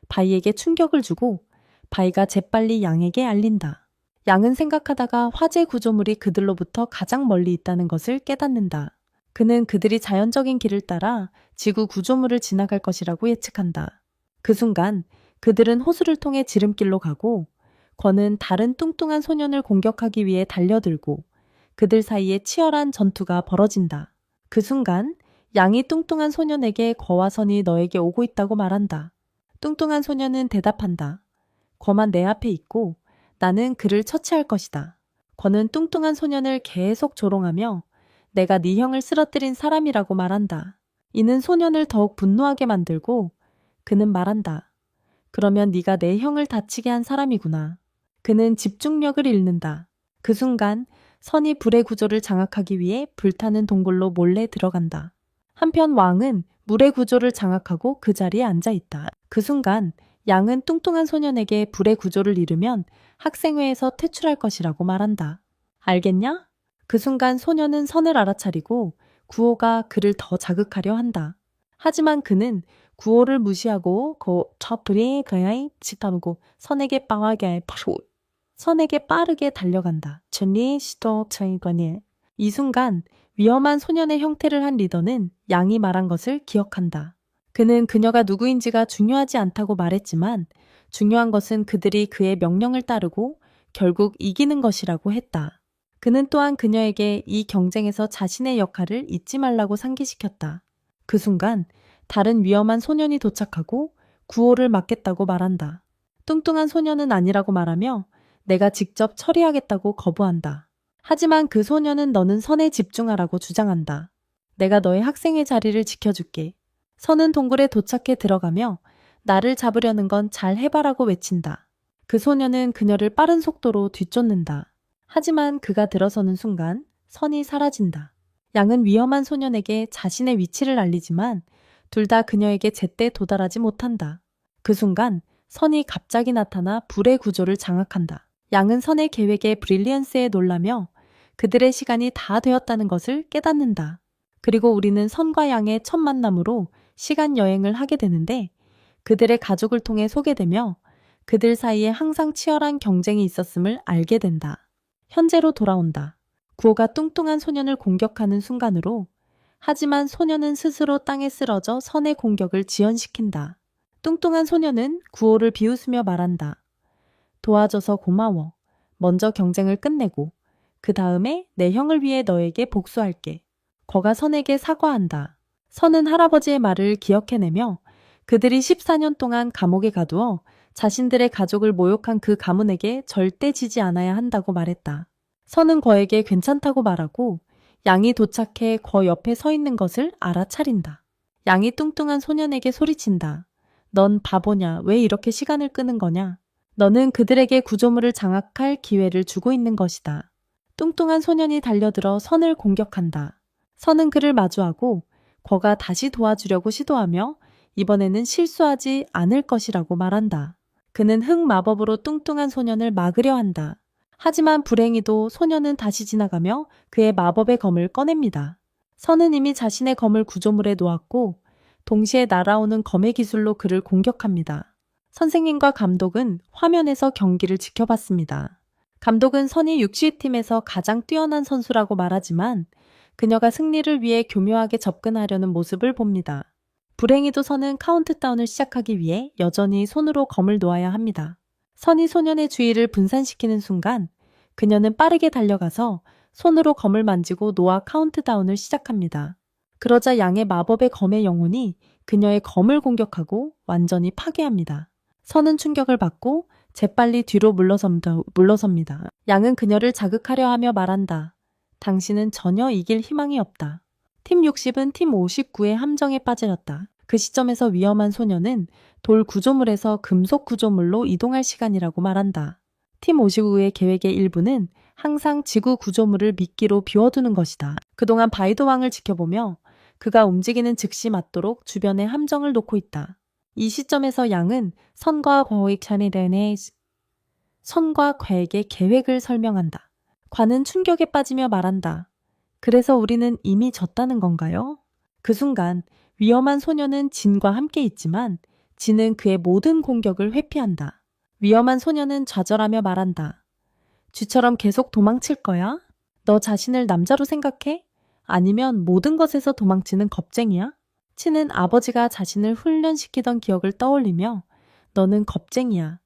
바이에게 충격을 주고 바이가 재빨리 양에게 알린다. 양은 생각하다가 화재 구조물이 그들로부터 가장 멀리 있다는 것을 깨닫는다. 그는 그들이 자연적인 길을 따라 지구 구조물을 지나갈 것이라고 예측한다. 그 순간 그들은 호수를 통해 지름길로 가고 권은 다른 뚱뚱한 소년을 공격하기 위해 달려들고 그들 사이에 치열한 전투가 벌어진다. 그 순간 양이 뚱뚱한 소년에게 거와 선이 너에게 오고 있다고 말한다. 뚱뚱한 소년은 대답한다. 거만 내 앞에 있고 나는 그를 처치할 것이다. 권은 뚱뚱한 소년을 계속 조롱하며 내가 네 형을 쓰러뜨린 사람이라고 말한다. 이는 소년을 더욱 분노하게 만들고 그는 말한다. 그러면 네가 내 형을 다치게 한 사람이구나. 그는 집중력을 잃는다. 그 순간 선이 불의 구조를 장악하기 위해 불타는 동굴로 몰래 들어간다. 한편 왕은 물의 구조를 장악하고 그 자리에 앉아 있다. 그 순간 양은 뚱뚱한 소년에게 불의 구조를 잃으면 학생회에서 퇴출할 것이라고 말한다. 알겠냐? 그 순간 소년은 선을 알아차리고 구호가 그를 더 자극하려 한다. 하지만 그는 구호를 무시하고 저프리 그야이 치타무고 선에게 빠르게 달려간다. 춘리 시도 차이관이 이 순간 위험한 소년의 형태를 한 리더는 양이 말한 것을 기억한다. 그는 그녀가 누구인지가 중요하지 않다고 말했지만 중요한 것은 그들이 그의 명령을 따르고 결국 이기는 것이라고 했다. 그는 또한 그녀에게 이 경쟁에서 자신의 역할을 잊지 말라고 상기시켰다. 그 순간 다른 위험한 소년이 도착하고 구호를 막겠다고 말한다. 뚱뚱한 소년은 아니라고 말하며 내가 직접 처리하겠다고 거부한다. 하지만 그 소년은 너는 선에 집중하라고 주장한다. 내가 너의 학생의 자리를 지켜줄게. 선은 동굴에 도착해 들어가며 나를 잡으려는 건 잘 해봐라고 외친다. 그 소년은 그녀를 빠른 속도로 뒤쫓는다. 하지만 그가 들어서는 순간 선이 사라진다. 양은 위험한 소년에게 자신의 위치를 알리지만 둘 다 그녀에게 제때 도달하지 못한다. 그 순간 선이 갑자기 나타나 불의 구조를 장악한다. 양은 선의 계획의 브릴리언스에 놀라며 그들의 시간이 다 되었다는 것을 깨닫는다. 그리고 우리는 선과 양의 첫 만남으로 시간 여행을 하게 되는데 그들의 가족을 통해 소개되며 그들 사이에 항상 치열한 경쟁이 있었음을 알게 된다. 현재로 돌아온다. 구호가 뚱뚱한 소년을 공격하는 순간으로 하지만 소년은 스스로 땅에 쓰러져 선의 공격을 지연시킨다. 뚱뚱한 소년은 구호를 비웃으며 말한다. 도와줘서 고마워. 먼저 경쟁을 끝내고 그 다음에 내 형을 위해 너에게 복수할게. 거가 선에게 사과한다. 선은 할아버지의 말을 기억해내며 그들이 14년 동안 감옥에 가두어 자신들의 가족을 모욕한 그 가문에게 절대 지지 않아야 한다고 말했다. 선은 거에게 괜찮다고 말하고 양이 도착해 거 옆에 서 있는 것을 알아차린다. 양이 뚱뚱한 소년에게 소리친다. 넌 바보냐? 왜 이렇게 시간을 끄는 거냐? 너는 그들에게 구조물을 장악할 기회를 주고 있는 것이다. 뚱뚱한 소년이 달려들어 선을 공격한다. 선은 그를 마주하고 거가 다시 도와주려고 시도하며 이번에는 실수하지 않을 것이라고 말한다. 그는 흑마법으로 뚱뚱한 소년을 막으려 한다. 하지만 불행히도 소년은 다시 지나가며 그의 마법의 검을 꺼냅니다. 선은 이미 자신의 검을 구조물에 놓았고 동시에 날아오는 검의 기술로 그를 공격합니다. 선생님과 감독은 화면에서 경기를 지켜봤습니다. 감독은 선이 육시팀에서 가장 뛰어난 선수라고 말하지만 그녀가 승리를 위해 교묘하게 접근하려는 모습을 봅니다. 불행히도 선은 카운트다운을 시작하기 위해 여전히 손으로 검을 놓아야 합니다. 선이 소년의 주의를 분산시키는 순간 그녀는 빠르게 달려가서 손으로 검을 만지고 노아 카운트다운을 시작합니다. 그러자 양의 마법의 검의 영혼이 그녀의 검을 공격하고 완전히 파괴합니다. 선은 충격을 받고 재빨리 뒤로 물러섭니다. 양은 그녀를 자극하려 하며 말한다. 당신은 전혀 이길 희망이 없다. 팀 60은 팀 59의 함정에 빠뜨렸다. 그 시점에서 위험한 소녀는 돌 구조물에서 금속 구조물로 이동할 시간이라고 말한다. 팀 59의 계획의 일부는 항상 지구 구조물을 미끼로 비워두는 것이다. 그동안 바이도 왕을 지켜보며 그가 움직이는 즉시 맞도록 주변에 함정을 놓고 있다. 이 시점에서 양은 선과 과액의 계획을 설명한다. 관은 충격에 빠지며 말한다. 그래서 우리는 이미 졌다는 건가요? 그 순간 위험한 소녀는 진과 함께 있지만 진은 그의 모든 공격을 회피한다. 위험한 소녀는 좌절하며 말한다. 쥐처럼 계속 도망칠 거야? 너 자신을 남자로 생각해? 아니면 모든 것에서 도망치는 겁쟁이야? 치는 아버지가 자신을 훈련시키던 기억을 떠올리며 너는 겁쟁이야.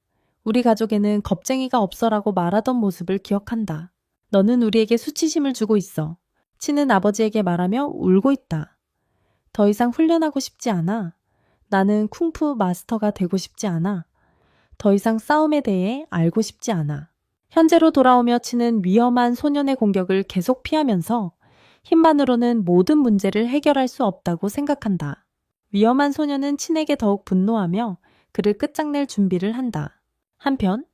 우리 가족에는 겁쟁이가 없어라고 말하던 모습을 기억한다. 너는 우리에게 수치심을 주고 있어. 치는 아버지에게 말하며 울고 있다. 더 이상 훈련하고 싶지 않아. 나는 쿵푸 마스터가 되고 싶지 않아. 더 이상 싸움에 대해 알고 싶지 않아. 현재로 돌아오며 치는 위험한 소년의 공격을 계속 피하면서 힘만으로는 모든 문제를 해결할 수 없다고 생각한다. 위험한 소년은 친에게 더욱 분노하며 그를 끝장낼 준비를 한다. 한편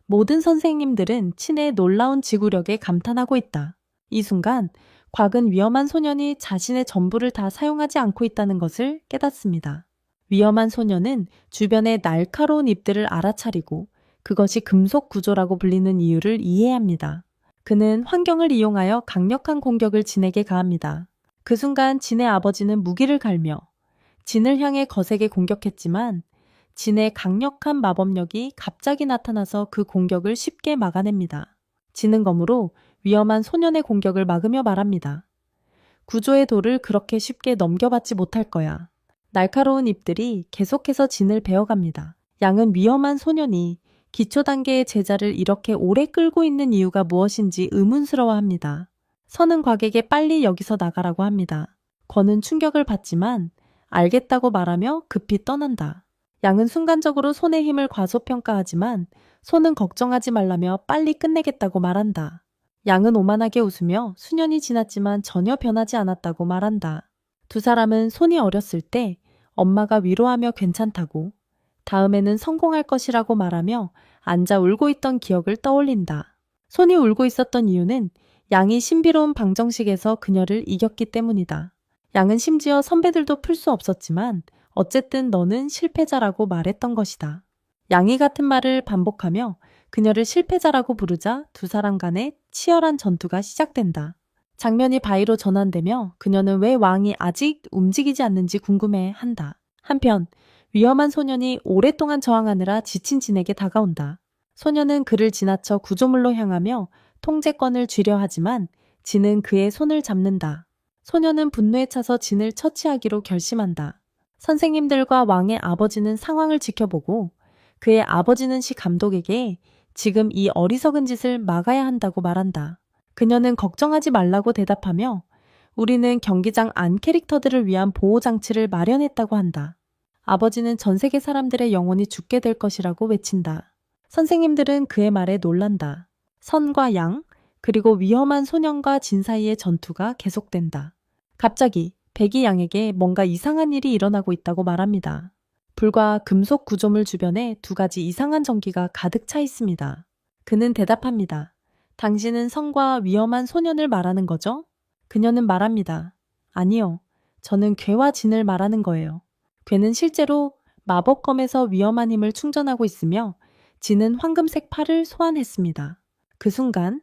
모든 선생님들은 친의 놀라운 지구력에 감탄하고 있다. 이 순간 곽은 위험한 소년이 자신의 전부를 다 사용하지 않고 있다는 것을 깨닫습니다. 위험한 소년은 주변의 날카로운 잎들을 알아차리고 그것이 금속 구조라고 불리는 이유를 이해합니다. 그는 환경을 이용하여 강력한 공격을 진에게 가합니다. 그 순간 진의 아버지는 무기를 갈며 진을 향해 거세게 공격했지만 진의 강력한 마법력이 갑자기 나타나서 그 공격을 쉽게 막아냅니다. 진은 검으로 위험한 소년의 공격을 막으며 말합니다. 구조의 돌을 그렇게 쉽게 넘겨받지 못할 거야. 날카로운 잎들이 계속해서 진을 베어갑니다. 양은 위험한 소년이 기초 단계의 제자를 이렇게 오래 끌고 있는 이유가 무엇인지 의문스러워합니다. 선은 곽에게 빨리 여기서 나가라고 합니다. 권은 충격을 받지만 알겠다고 말하며 급히 떠난다. 양은 순간적으로 손의 힘을 과소평가하지만 손은 걱정하지 말라며 빨리 끝내겠다고 말한다. 양은 오만하게 웃으며 수년이 지났지만 전혀 변하지 않았다고 말한다. 두 사람은 손이 어렸을 때 엄마가 위로하며 괜찮다고 다음에는 성공할 것이라고 말하며 앉아 울고 있던 기억을 떠올린다. 손이 울고 있었던 이유는 양이 신비로운 방정식에서 그녀를 이겼기 때문이다. 양은 심지어 선배들도 풀 수 없었지만 어쨌든 너는 실패자라고 말했던 것이다. 양이 같은 말을 반복하며 그녀를 실패자라고 부르자 두 사람 간의 치열한 전투가 시작된다. 장면이 바위로 전환되며 그녀는 왜 왕이 아직 움직이지 않는지 궁금해한다. 한편 위험한 소년이 오랫동안 저항하느라 지친 진에게 다가온다. 소년은 그를 지나쳐 구조물로 향하며 통제권을 쥐려 하지만 진은 그의 손을 잡는다. 소년은 분노에 차서 진을 처치하기로 결심한다. 선생님들과 왕의 아버지는 상황을 지켜보고 그의 아버지는 시 감독에게 지금 이 어리석은 짓을 막아야 한다고 말한다. 그녀는 걱정하지 말라고 대답하며 우리는 경기장 안 캐릭터들을 위한 보호장치를 마련했다고 한다. 아버지는 전 세계 사람들의 영혼이 죽게 될 것이라고 외친다. 선생님들은 그의 말에 놀란다. 선과 양, 그리고 위험한 소년과 진 사이의 전투가 계속된다. 갑자기 백이 양에게 뭔가 이상한 일이 일어나고 있다고 말합니다. 불과 금속 구조물 주변에 두 가지 이상한 전기가 가득 차 있습니다. 그는 대답합니다. 당신은 선과 위험한 소년을 말하는 거죠? 그녀는 말합니다. 아니요. 저는 괴와 진을 말하는 거예요. 괴는 실제로 마법검에서 위험한 힘을 충전하고 있으며 진은 황금색 팔을 소환했습니다. 그 순간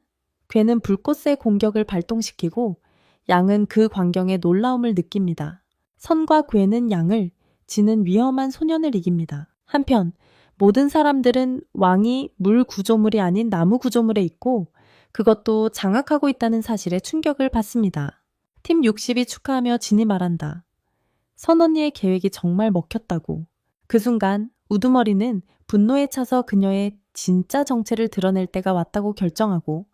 괴는 불꽃의 공격을 발동시키고 양은 그 광경에 놀라움을 느낍니다. 선과 괴는 양을, 진은 위험한 소년을 이깁니다. 한편 모든 사람들은 왕이 물 구조물이 아닌 나무 구조물에 있고 그것도 장악하고 있다는 사실에 충격을 받습니다. 팀 60이 축하하며 진이 말한다. 선 언니의 계획이 정말 먹혔다고. 그 순간 우두머리는 분노에 차서 그녀의 진짜 정체를 드러낼 때가 왔다고 결정하고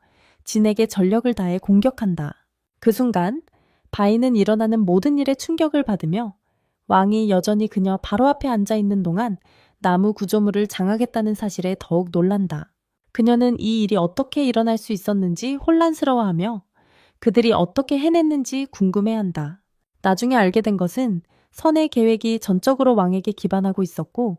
진에게 전력을 다해 공격한다. 그 순간 바이는 일어나는 모든 일에 충격을 받으며 왕이 여전히 그녀 바로 앞에 앉아 있는 동안 나무 구조물을 장악했다는 사실에 더욱 놀란다. 그녀는 이 일이 어떻게 일어날 수 있었는지 혼란스러워하며 그들이 어떻게 해냈는지 궁금해한다. 나중에 알게 된 것은 선의 계획이 전적으로 왕에게 기반하고 있었고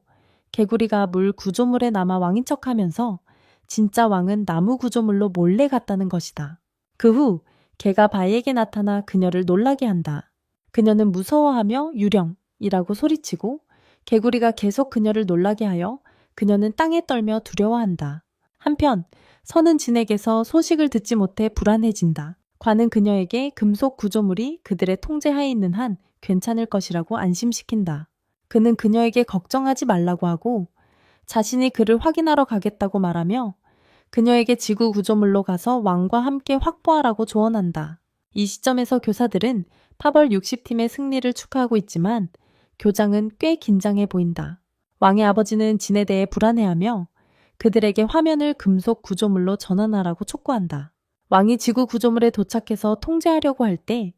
개구리가 물 구조물에 남아 왕인 척하면서 진짜 왕은 나무 구조물로 몰래 갔다는 것이다. 그 후 개가 바이에게 나타나 그녀를 놀라게 한다. 그녀는 무서워하며 유령이라고 소리치고 개구리가 계속 그녀를 놀라게 하여 그녀는 땅에 떨며 두려워한다. 한편 선은 진에게서 소식을 듣지 못해 불안해진다. 관은 그녀에게 금속 구조물이 그들의 통제하에 있는 한 괜찮을 것이라고 안심시킨다. 그는 그녀에게 걱정하지 말라고 하고 자신이 그를 확인하러 가겠다고 말하며 그녀에게 지구 구조물로 가서 왕과 함께 확보하라고 조언한다. 이 시점에서 교사들은 파벌 60팀의 승리를 축하하고 있지만 교장은 꽤 긴장해 보인다. 왕의 아버지는 진에 대해 불안해하며 그들에게 화면을 금속 구조물로 전환하라고 촉구한다. 왕이 지구 구조물에 도착해서 통제하려고 할 때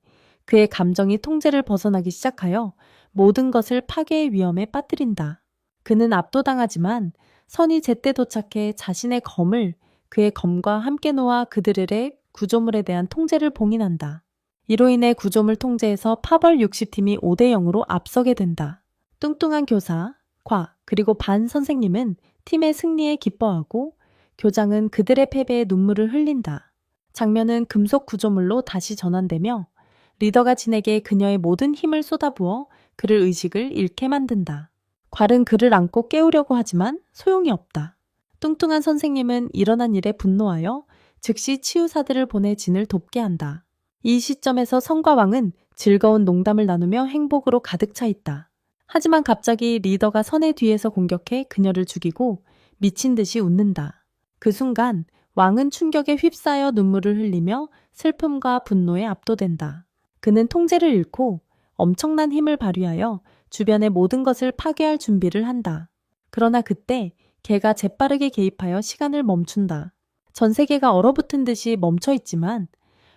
그의 감정이 통제를 벗어나기 시작하여 모든 것을 파괴의 위험에 빠뜨린다. 그는 압도당하지만 선이 제때 도착해 자신의 검을 그의 검과 함께 놓아 그들의 구조물에 대한 통제를 봉인한다. 이로 인해 구조물 통제에서 파벌 60팀이 5대 0으로 앞서게 된다. 뚱뚱한 교사, 과, 그리고 반 선생님은 팀의 승리에 기뻐하고 교장은 그들의 패배에 눈물을 흘린다. 장면은 금속 구조물로 다시 전환되며 리더가 진에게 그녀의 모든 힘을 쏟아부어 그를 의식을 잃게 만든다. 괄은 그를 안고 깨우려고 하지만 소용이 없다. 뚱뚱한 선생님은 일어난 일에 분노하여 즉시 치유사들을 보내 진을 돕게 한다. 이 시점에서 성과 왕은 즐거운 농담을 나누며 행복으로 가득 차 있다. 하지만 갑자기 리더가 선의 뒤에서 공격해 그녀를 죽이고 미친 듯이 웃는다. 그 순간 왕은 충격에 휩싸여 눈물을 흘리며 슬픔과 분노에 압도된다. 그는 통제를 잃고 엄청난 힘을 발휘하여 주변의 모든 것을 파괴할 준비를 한다. 그러나 그때 개가 재빠르게 개입하여 시간을 멈춘다. 전 세계가 얼어붙은 듯이 멈춰 있지만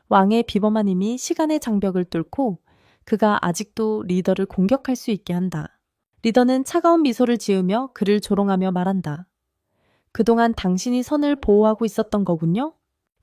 왕의 비범한 힘이 시간의 장벽을 뚫고 그가 아직도 리더를 공격할 수 있게 한다. 리더는 차가운 미소를 지으며 그를 조롱하며 말한다. 그동안 당신이 선을 보호하고 있었던 거군요?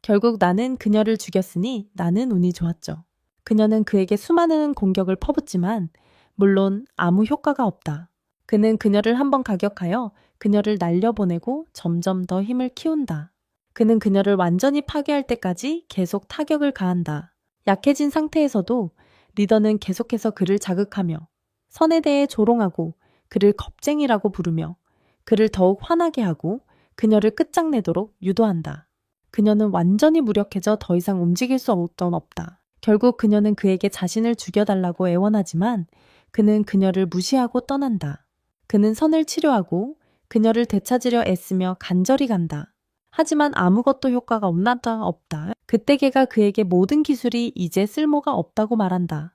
결국 나는 그녀를 죽였으니 나는 운이 좋았죠. 그녀는 그에게 수많은 공격을 퍼붓지만 물론 아무 효과가 없다. 그는 그녀를 한번 가격하여 그녀를 날려보내고 점점 더 힘을 키운다. 그는 그녀를 완전히 파괴할 때까지 계속 타격을 가한다. 약해진 상태에서도 리더는 계속해서 그를 자극하며 선에 대해 조롱하고 그를 겁쟁이라고 부르며 그를 더욱 화나게 하고 그녀를 끝장내도록 유도한다. 그녀는 완전히 무력해져 더 이상 움직일 수 없다. 결국 그녀는 그에게 자신을 죽여달라고 애원하지만 그는 그녀를 무시하고 떠난다. 그는 선을 치료하고 그녀를 되찾으려 애쓰며 간절히 간다. 하지만 아무것도 효과가 없다. 그때 걔가 그에게 모든 기술이 이제 쓸모가 없다고 말한다.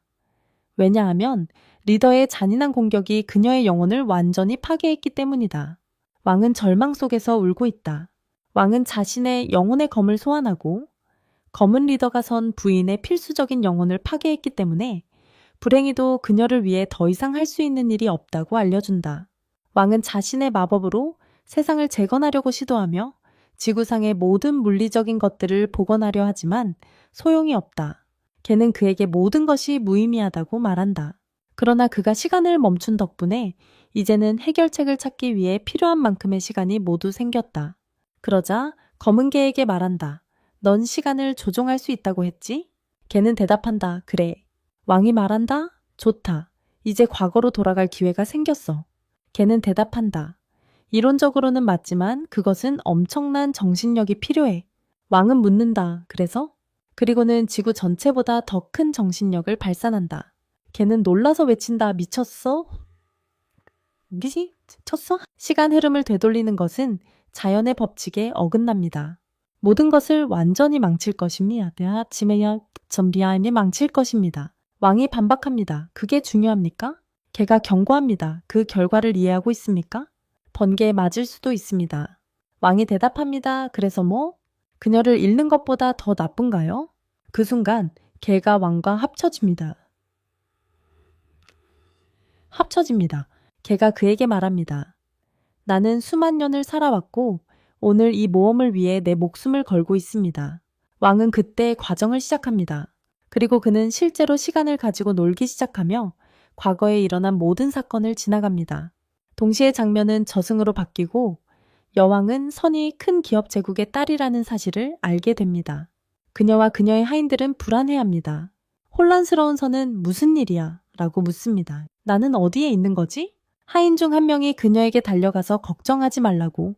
왜냐하면 리더의 잔인한 공격이 그녀의 영혼을 완전히 파괴했기 때문이다. 왕은 절망 속에서 울고 있다. 왕은 자신의 영혼의 검을 소환하고 검은 리더가 선 부인의 필수적인 영혼을 파괴했기 때문에 불행히도 그녀를 위해 더 이상 할 수 있는 일이 없다고 알려준다. 왕은 자신의 마법으로 세상을 재건하려고 시도하며 지구상의 모든 물리적인 것들을 복원하려 하지만 소용이 없다. 걔는 그에게 모든 것이 무의미하다고 말한다. 그러나 그가 시간을 멈춘 덕분에 이제는 해결책을 찾기 위해 필요한 만큼의 시간이 모두 생겼다. 그러자 검은 개에게 말한다. 넌 시간을 조종할 수 있다고 했지? 걔는 대답한다. 그래. 왕이 말한다. 좋다. 이제 과거로 돌아갈 기회가 생겼어. 걔는 대답한다. 이론적으로는 맞지만 그것은 엄청난 정신력이 필요해. 왕은 묻는다. 그래서? 그리고는 지구 전체보다 더 큰 정신력을 발산한다. 걔는 놀라서 외친다. 미쳤어? 미쳤어? 시간 흐름을 되돌리는 것은 자연의 법칙에 어긋납니다. 모든 것을 완전히 망칠 것입니다. 아침에야 전비아임이 망칠 것입니다. 왕이 반박합니다. 그게 중요합니까? 걔가 경고합니다. 그 결과를 이해하고 있습니까? 번개에 맞을 수도 있습니다. 왕이 대답합니다. 그래서 뭐? 그녀를 잃는 것보다 더 나쁜가요? 그 순간 개가 왕과 합쳐집니다. 개가 그에게 말합니다. 나는 수만 년을 살아왔고 오늘 이 모험을 위해 내 목숨을 걸고 있습니다. 왕은 그때 과정을 시작합니다. 그리고 그는 실제로 시간을 가지고 놀기 시작하며 과거에 일어난 모든 사건을 지나갑니다. 동시에 장면은 저승으로 바뀌고 여왕은 선이 큰 기업 제국의 딸이라는 사실을 알게 됩니다. 그녀와 그녀의 하인들은 불안해합니다. 혼란스러운 선은 무슨 일이야? 라고 묻습니다. 나는 어디에 있는 거지? 하인 중 한 명이 그녀에게 달려가서 걱정하지 말라고,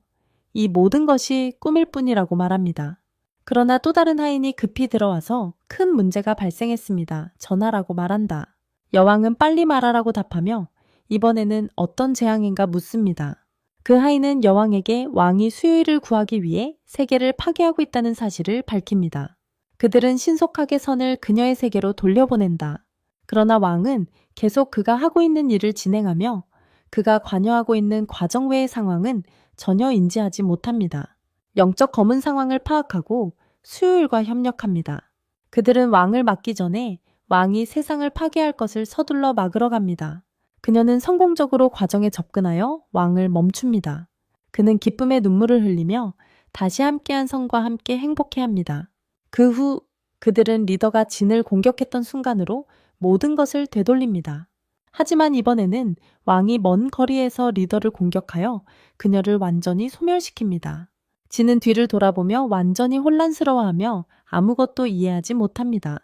이 모든 것이 꿈일 뿐이라고 말합니다. 그러나 또 다른 하인이 급히 들어와서 큰 문제가 발생했습니다. 전하라고 말한다. 여왕은 빨리 말하라고 답하며 이번에는 어떤 재앙인가 묻습니다. 그 하인은 여왕에게 왕이 수요일을 구하기 위해 세계를 파괴하고 있다는 사실을 밝힙니다. 그들은 신속하게 선을 그녀의 세계로 돌려보낸다. 그러나 왕은 계속 그가 하고 있는 일을 진행하며 그가 관여하고 있는 과정 외의 상황은 전혀 인지하지 못합니다. 영적 검은 상황을 파악하고 수요일과 협력합니다. 그들은 왕을 막기 전에 왕이 세상을 파괴할 것을 서둘러 막으러 갑니다. 그녀는 성공적으로 과정에 접근하여 왕을 멈춥니다. 그는 기쁨의 눈물을 흘리며 다시 함께한 성과 함께 행복해합니다. 그 후 그들은 리더가 진을 공격했던 순간으로 모든 것을 되돌립니다. 하지만 이번에는 왕이 먼 거리에서 리더를 공격하여 그녀를 완전히 소멸시킵니다. 진은 뒤를 돌아보며 완전히 혼란스러워하며 아무것도 이해하지 못합니다.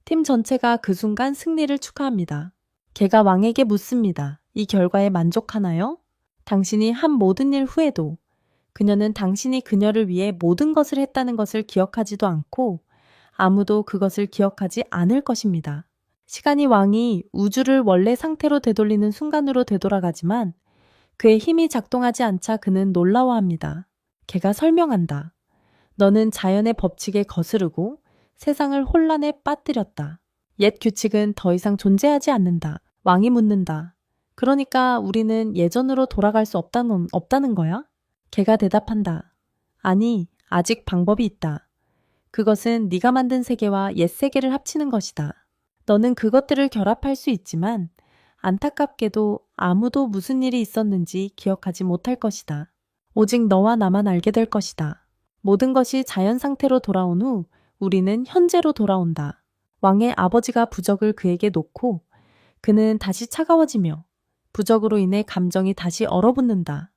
팀 전체가 그 순간 승리를 축하합니다. 개가 왕에게 묻습니다. 이 결과에 만족하나요? 당신이 한 모든 일 후에도 그녀는 당신이 그녀를 위해 모든 것을 했다는 것을 기억하지도 않고 아무도 그것을 기억하지 않을 것입니다. 시간이 왕이 우주를 원래 상태로 되돌리는 순간으로 되돌아가지만 그의 힘이 작동하지 않자 그는 놀라워합니다. 개가 설명한다. 너는 자연의 법칙에 거스르고 세상을 혼란에 빠뜨렸다. 옛 규칙은 더 이상 존재하지 않는다. 왕이 묻는다. 그러니까 우리는 예전으로 돌아갈 수 없다는 거야? 개가 대답한다. 아니, 아직 방법이 있다. 그것은 네가 만든 세계와 옛 세계를 합치는 것이다. 너는 그것들을 결합할 수 있지만 안타깝게도 아무도 무슨 일이 있었는지 기억하지 못할 것이다. 오직 너와 나만 알게 될 것이다. 모든 것이 자연 상태로 돌아온 후 우리는 현재로 돌아온다. 왕의 아버지가 부적을 그에게 놓고 그는 다시 차가워지며 부적으로 인해 감정이 다시 얼어붙는다.